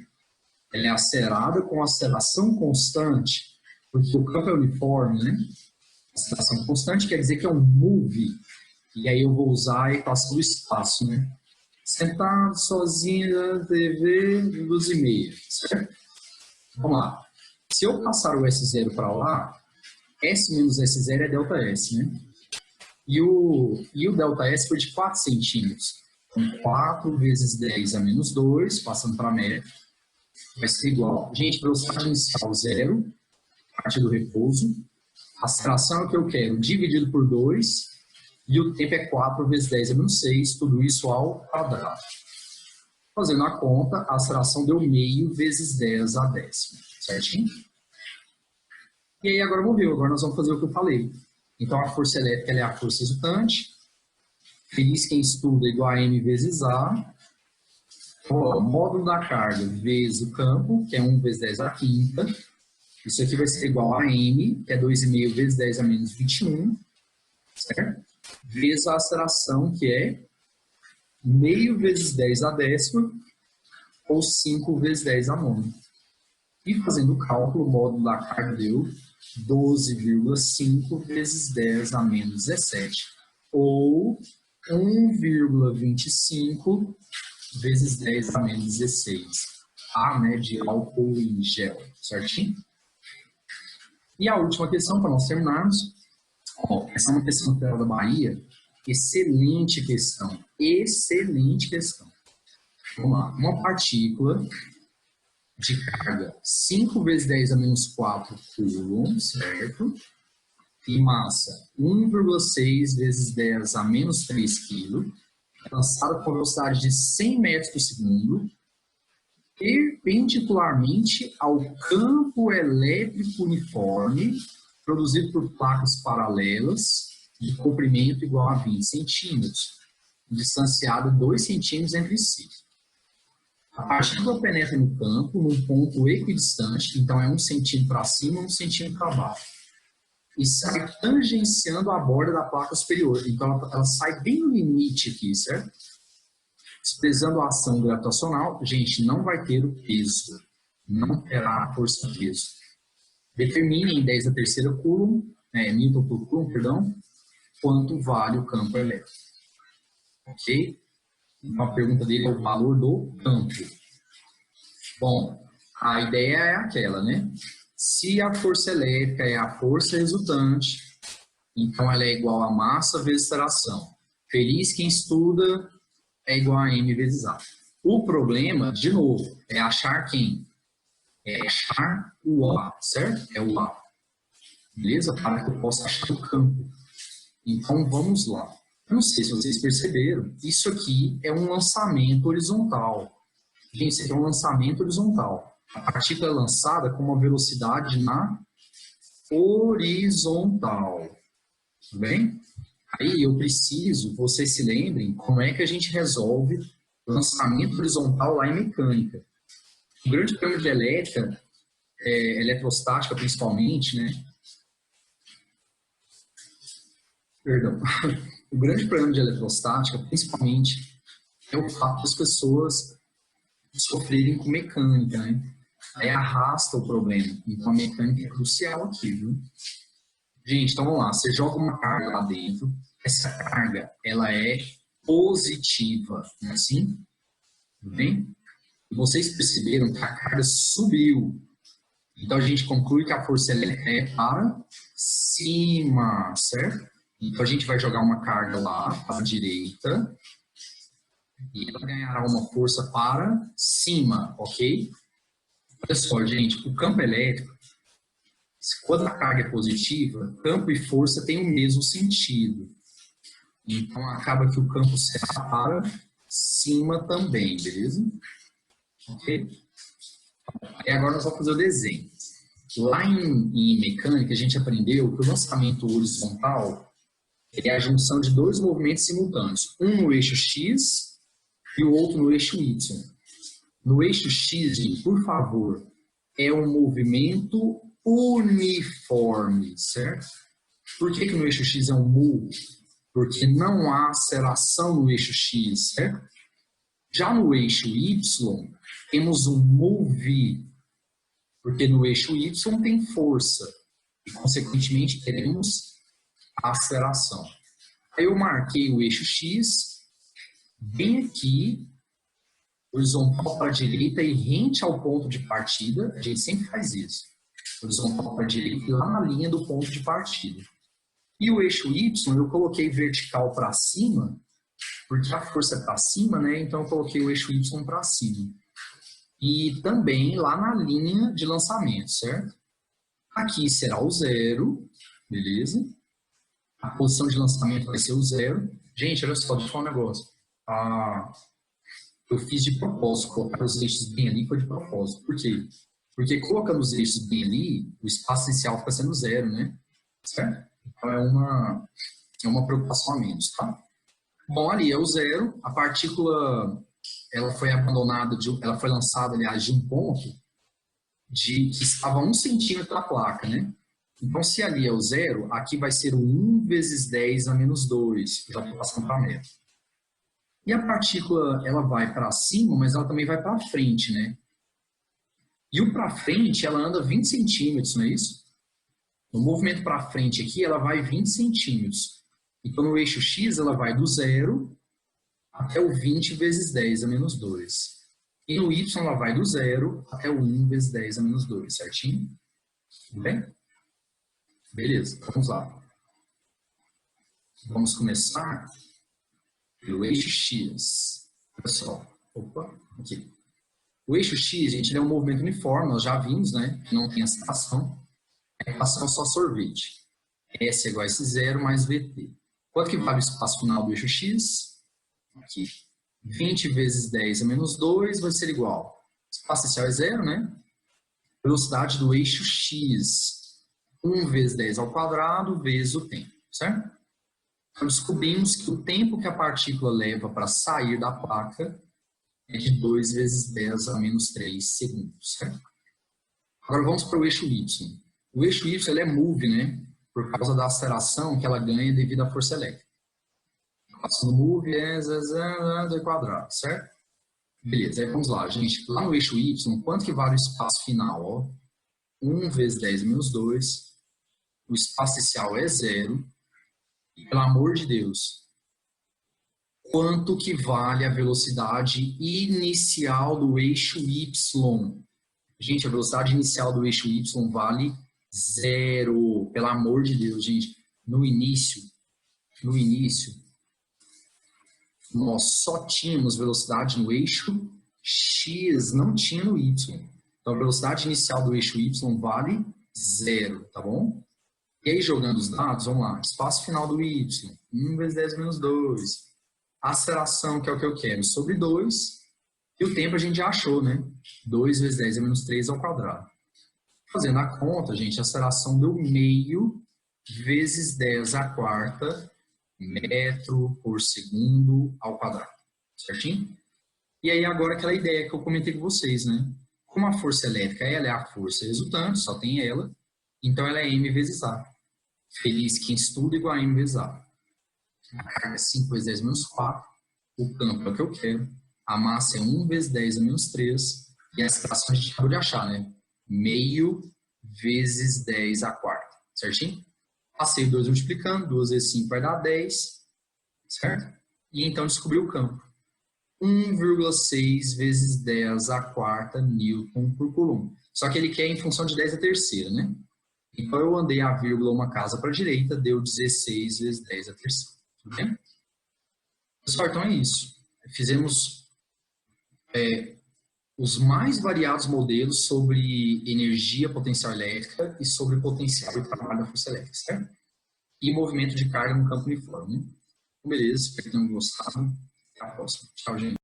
Ela é acelerada com aceleração constante, porque o campo é uniforme, né? Aceleração constante quer dizer que é um move, e aí eu vou usar a equação do espaço, né? Sentado, sozinho na TV, 12,5, certo? Vamos lá. Se eu passar o S0 para lá, S menos S0 é delta S, né? E o delta S foi de 4 centímetros. Então, 4 vezes 10 a menos 2, passando para metro, vai ser igual. Gente, velocidade inicial 0, a partir do repouso. A aceleração é o que eu quero, dividido por 2. E o tempo é 4 vezes 10 a menos 6, tudo isso ao quadrado. Fazendo a conta, a aceleração deu meio vezes 10 a décima, certinho? E aí agora morreu, agora nós vamos fazer o que eu falei. Então a força elétrica ela é a força resultante, feliz quem estuda igual a M vezes A, o módulo da carga vezes o campo, que é 1 vezes 10 a quinta, isso aqui vai ser igual a M, que é 2,5 vezes 10 a menos 21, certo? Vezes a aceleração, que é meio vezes 10 a décima, ou 5 vezes 10 a nona. E fazendo o cálculo, o módulo da carga deu 12,5 vezes 10 a menos 17, ou 1,25 vezes 10 a menos 16. A, né, de álcool em gel, certinho? E a última questão, para nós terminarmos. Ó, essa é uma questão da Bahia. Excelente questão. Excelente questão. Vamos lá. Uma partícula de carga 5 vezes 10 a menos 4 coulomb, certo? E massa 1,6 vezes 10 a menos 3 kg, lançada com velocidade de 100 metros por segundo, perpendicularmente ao campo elétrico uniforme produzido por placas paralelas de comprimento igual a 20 centímetros, distanciada 2 centímetros entre si. A partícula penetra no campo num ponto equidistante, então é 1 centímetro para cima e 1 centímetro para baixo, e sai tangenciando a borda da placa superior. Então ela sai bem no limite aqui, certo? Desprezando a ação gravitacional, gente, não vai ter o peso, não terá a força-peso. Determine em 10 a terceira Coulomb, Newton por Coulomb, perdão, quanto vale o campo elétrico. Ok? Então a pergunta dele é o valor do campo. Bom, a ideia é aquela, né? Se a força elétrica é a força resultante, então ela é igual a massa vezes aceleração. Feliz quem estuda, é igual a m vezes a. O problema, de novo, é achar quem? É achar o A, certo? É o A. Beleza? Para que eu possa achar o campo. Então, vamos lá. Eu não sei se vocês perceberam, isso aqui é um lançamento horizontal. Gente, isso aqui é um lançamento horizontal. A partícula é lançada com uma velocidade na horizontal. Tudo bem? Aí eu preciso, vocês se lembrem, como é que a gente resolve lançamento horizontal lá em mecânica. O grande prêmio de elétrica, eletrostática principalmente, né? Perdão. O grande problema de eletrostática, principalmente, é o fato das pessoas sofrerem com mecânica, né? Aí arrasta o problema. Então a mecânica é crucial aqui, viu? Gente, então vamos lá. Você joga uma carga lá dentro. Essa carga, ela é positiva, não é assim? Tudo bem? E vocês perceberam que a carga subiu. Então a gente conclui que a força elétrica é para cima, certo? Então a gente vai jogar uma carga lá para a direita e ela ganhará uma força para cima, ok? Olha só, gente, o campo elétrico, quando a carga é positiva, campo e força têm o mesmo sentido. Então acaba que o campo será para cima também, beleza? Ok? E agora nós vamos fazer o desenho. Lá em mecânica a gente aprendeu que o lançamento horizontal é a junção de dois movimentos simultâneos, um no eixo X e o outro no eixo Y. No eixo X, gente, por favor, é um movimento uniforme, certo? Por que no eixo X é um move? Porque não há aceleração no eixo X, certo? Já no eixo Y, temos um move, porque no eixo Y tem força e, consequentemente, teremos aceleração. Aí eu marquei o eixo X bem aqui, horizontal para a direita e rente ao ponto de partida. A gente sempre faz isso. Horizontal para a direita e lá na linha do ponto de partida. E o eixo Y eu coloquei vertical para cima, porque a força é para cima, né? Então eu coloquei o eixo Y para cima. E também lá na linha de lançamento, certo? Aqui será o zero, beleza? A posição de lançamento vai ser o zero. Gente, olha só, deixa eu falar um negócio. Eu fiz de propósito, colocar os eixos bem ali foi de propósito. Por quê? Porque colocando os eixos bem ali, o espaço inicial fica sendo zero, né? Certo? Então é uma preocupação a menos, tá? Bom, ali é o zero, a partícula ela foi abandonada, ela foi lançada, aliás, de um ponto que estava a 1 centímetro da placa, né? Então, se ali é o zero, aqui vai ser o 1 vezes 10 a menos 2, já estou passando para metro. E a partícula, ela vai para cima, mas ela também vai para frente, né? E o para frente, ela anda 20 centímetros, não é isso? No movimento para frente aqui, ela vai 20 centímetros. Então, no eixo X, ela vai do zero até o 20 vezes 10 a menos 2. E no Y, ela vai do zero até o 1 vezes 10 a menos 2, certinho? Tudo bem? Beleza, vamos lá. Vamos começar pelo eixo X. Pessoal, opa, aqui. O eixo X, gente, ele é um movimento uniforme, nós já vimos, né? Não tem aceleração. A equação é só sorvete. S é igual a S0 mais VT. Quanto que vale o espaço final do eixo X? Aqui. 20 vezes 10 a menos 2 vai ser igual Espaço inicial é 0, né? Velocidade do eixo x, 1 vezes 10 ao quadrado, vezes o tempo, certo? Então, descobrimos que o tempo que a partícula leva para sair da placa é de 2 vezes 10 a menos 3 segundos, certo? Agora vamos para o eixo y. O eixo y ele é move, né? Por causa da aceleração que ela ganha devido à força elétrica. A aceleração do move é z quadrado, certo? Beleza, aí vamos lá, gente. Lá no eixo y, quanto que vale o espaço final? Ó? 1 vezes 10 menos 2. O espaço inicial é 0. E, pelo amor de Deus, quanto que vale a velocidade inicial do eixo y? Gente, a velocidade inicial do eixo y vale 0. Pelo amor de Deus, gente. No início, nós só tínhamos velocidade no eixo x, não tinha no y. Então, a velocidade inicial do eixo y vale 0, tá bom? E aí, jogando os dados, vamos lá. Espaço final do y, 1 vezes 10 menos 2. Aceleração, que é o que eu quero, sobre 2. E o tempo a gente já achou, né? 2 vezes 10 é menos 3 ao quadrado. Fazendo a conta, gente, a aceleração deu meio vezes 10 à quarta metro por segundo ao quadrado. Certinho? E aí, agora, aquela ideia que eu comentei com vocês, né? Como a força elétrica ela é a força resultante, só tem ela, então ela é m vezes A. Feliz quem estuda igual a m vezes A. A carga é 5 vezes 10 menos 4. O campo é o que eu quero. A massa é 1 vezes 10 a menos 3. E a aceleração a gente acabou de achar, né? Meio vezes 10 à quarta. Certinho? Passei 2 multiplicando. 2 vezes 5 vai dar 10. Certo? E então descobri o campo. 1,6 vezes 10 à quarta Newton por Coulomb. Só que ele quer em função de 10 à terceira, né? Então eu andei a vírgula uma casa para a direita, deu 16 vezes 10 à terceira. Tudo bem? Pessoal, então é isso. Fizemos os mais variados modelos sobre energia potencial elétrica e sobre potencial e trabalho da força elétrica, certo? E movimento de carga no campo uniforme. Beleza, espero que tenham gostado. Até a próxima. Tchau, gente.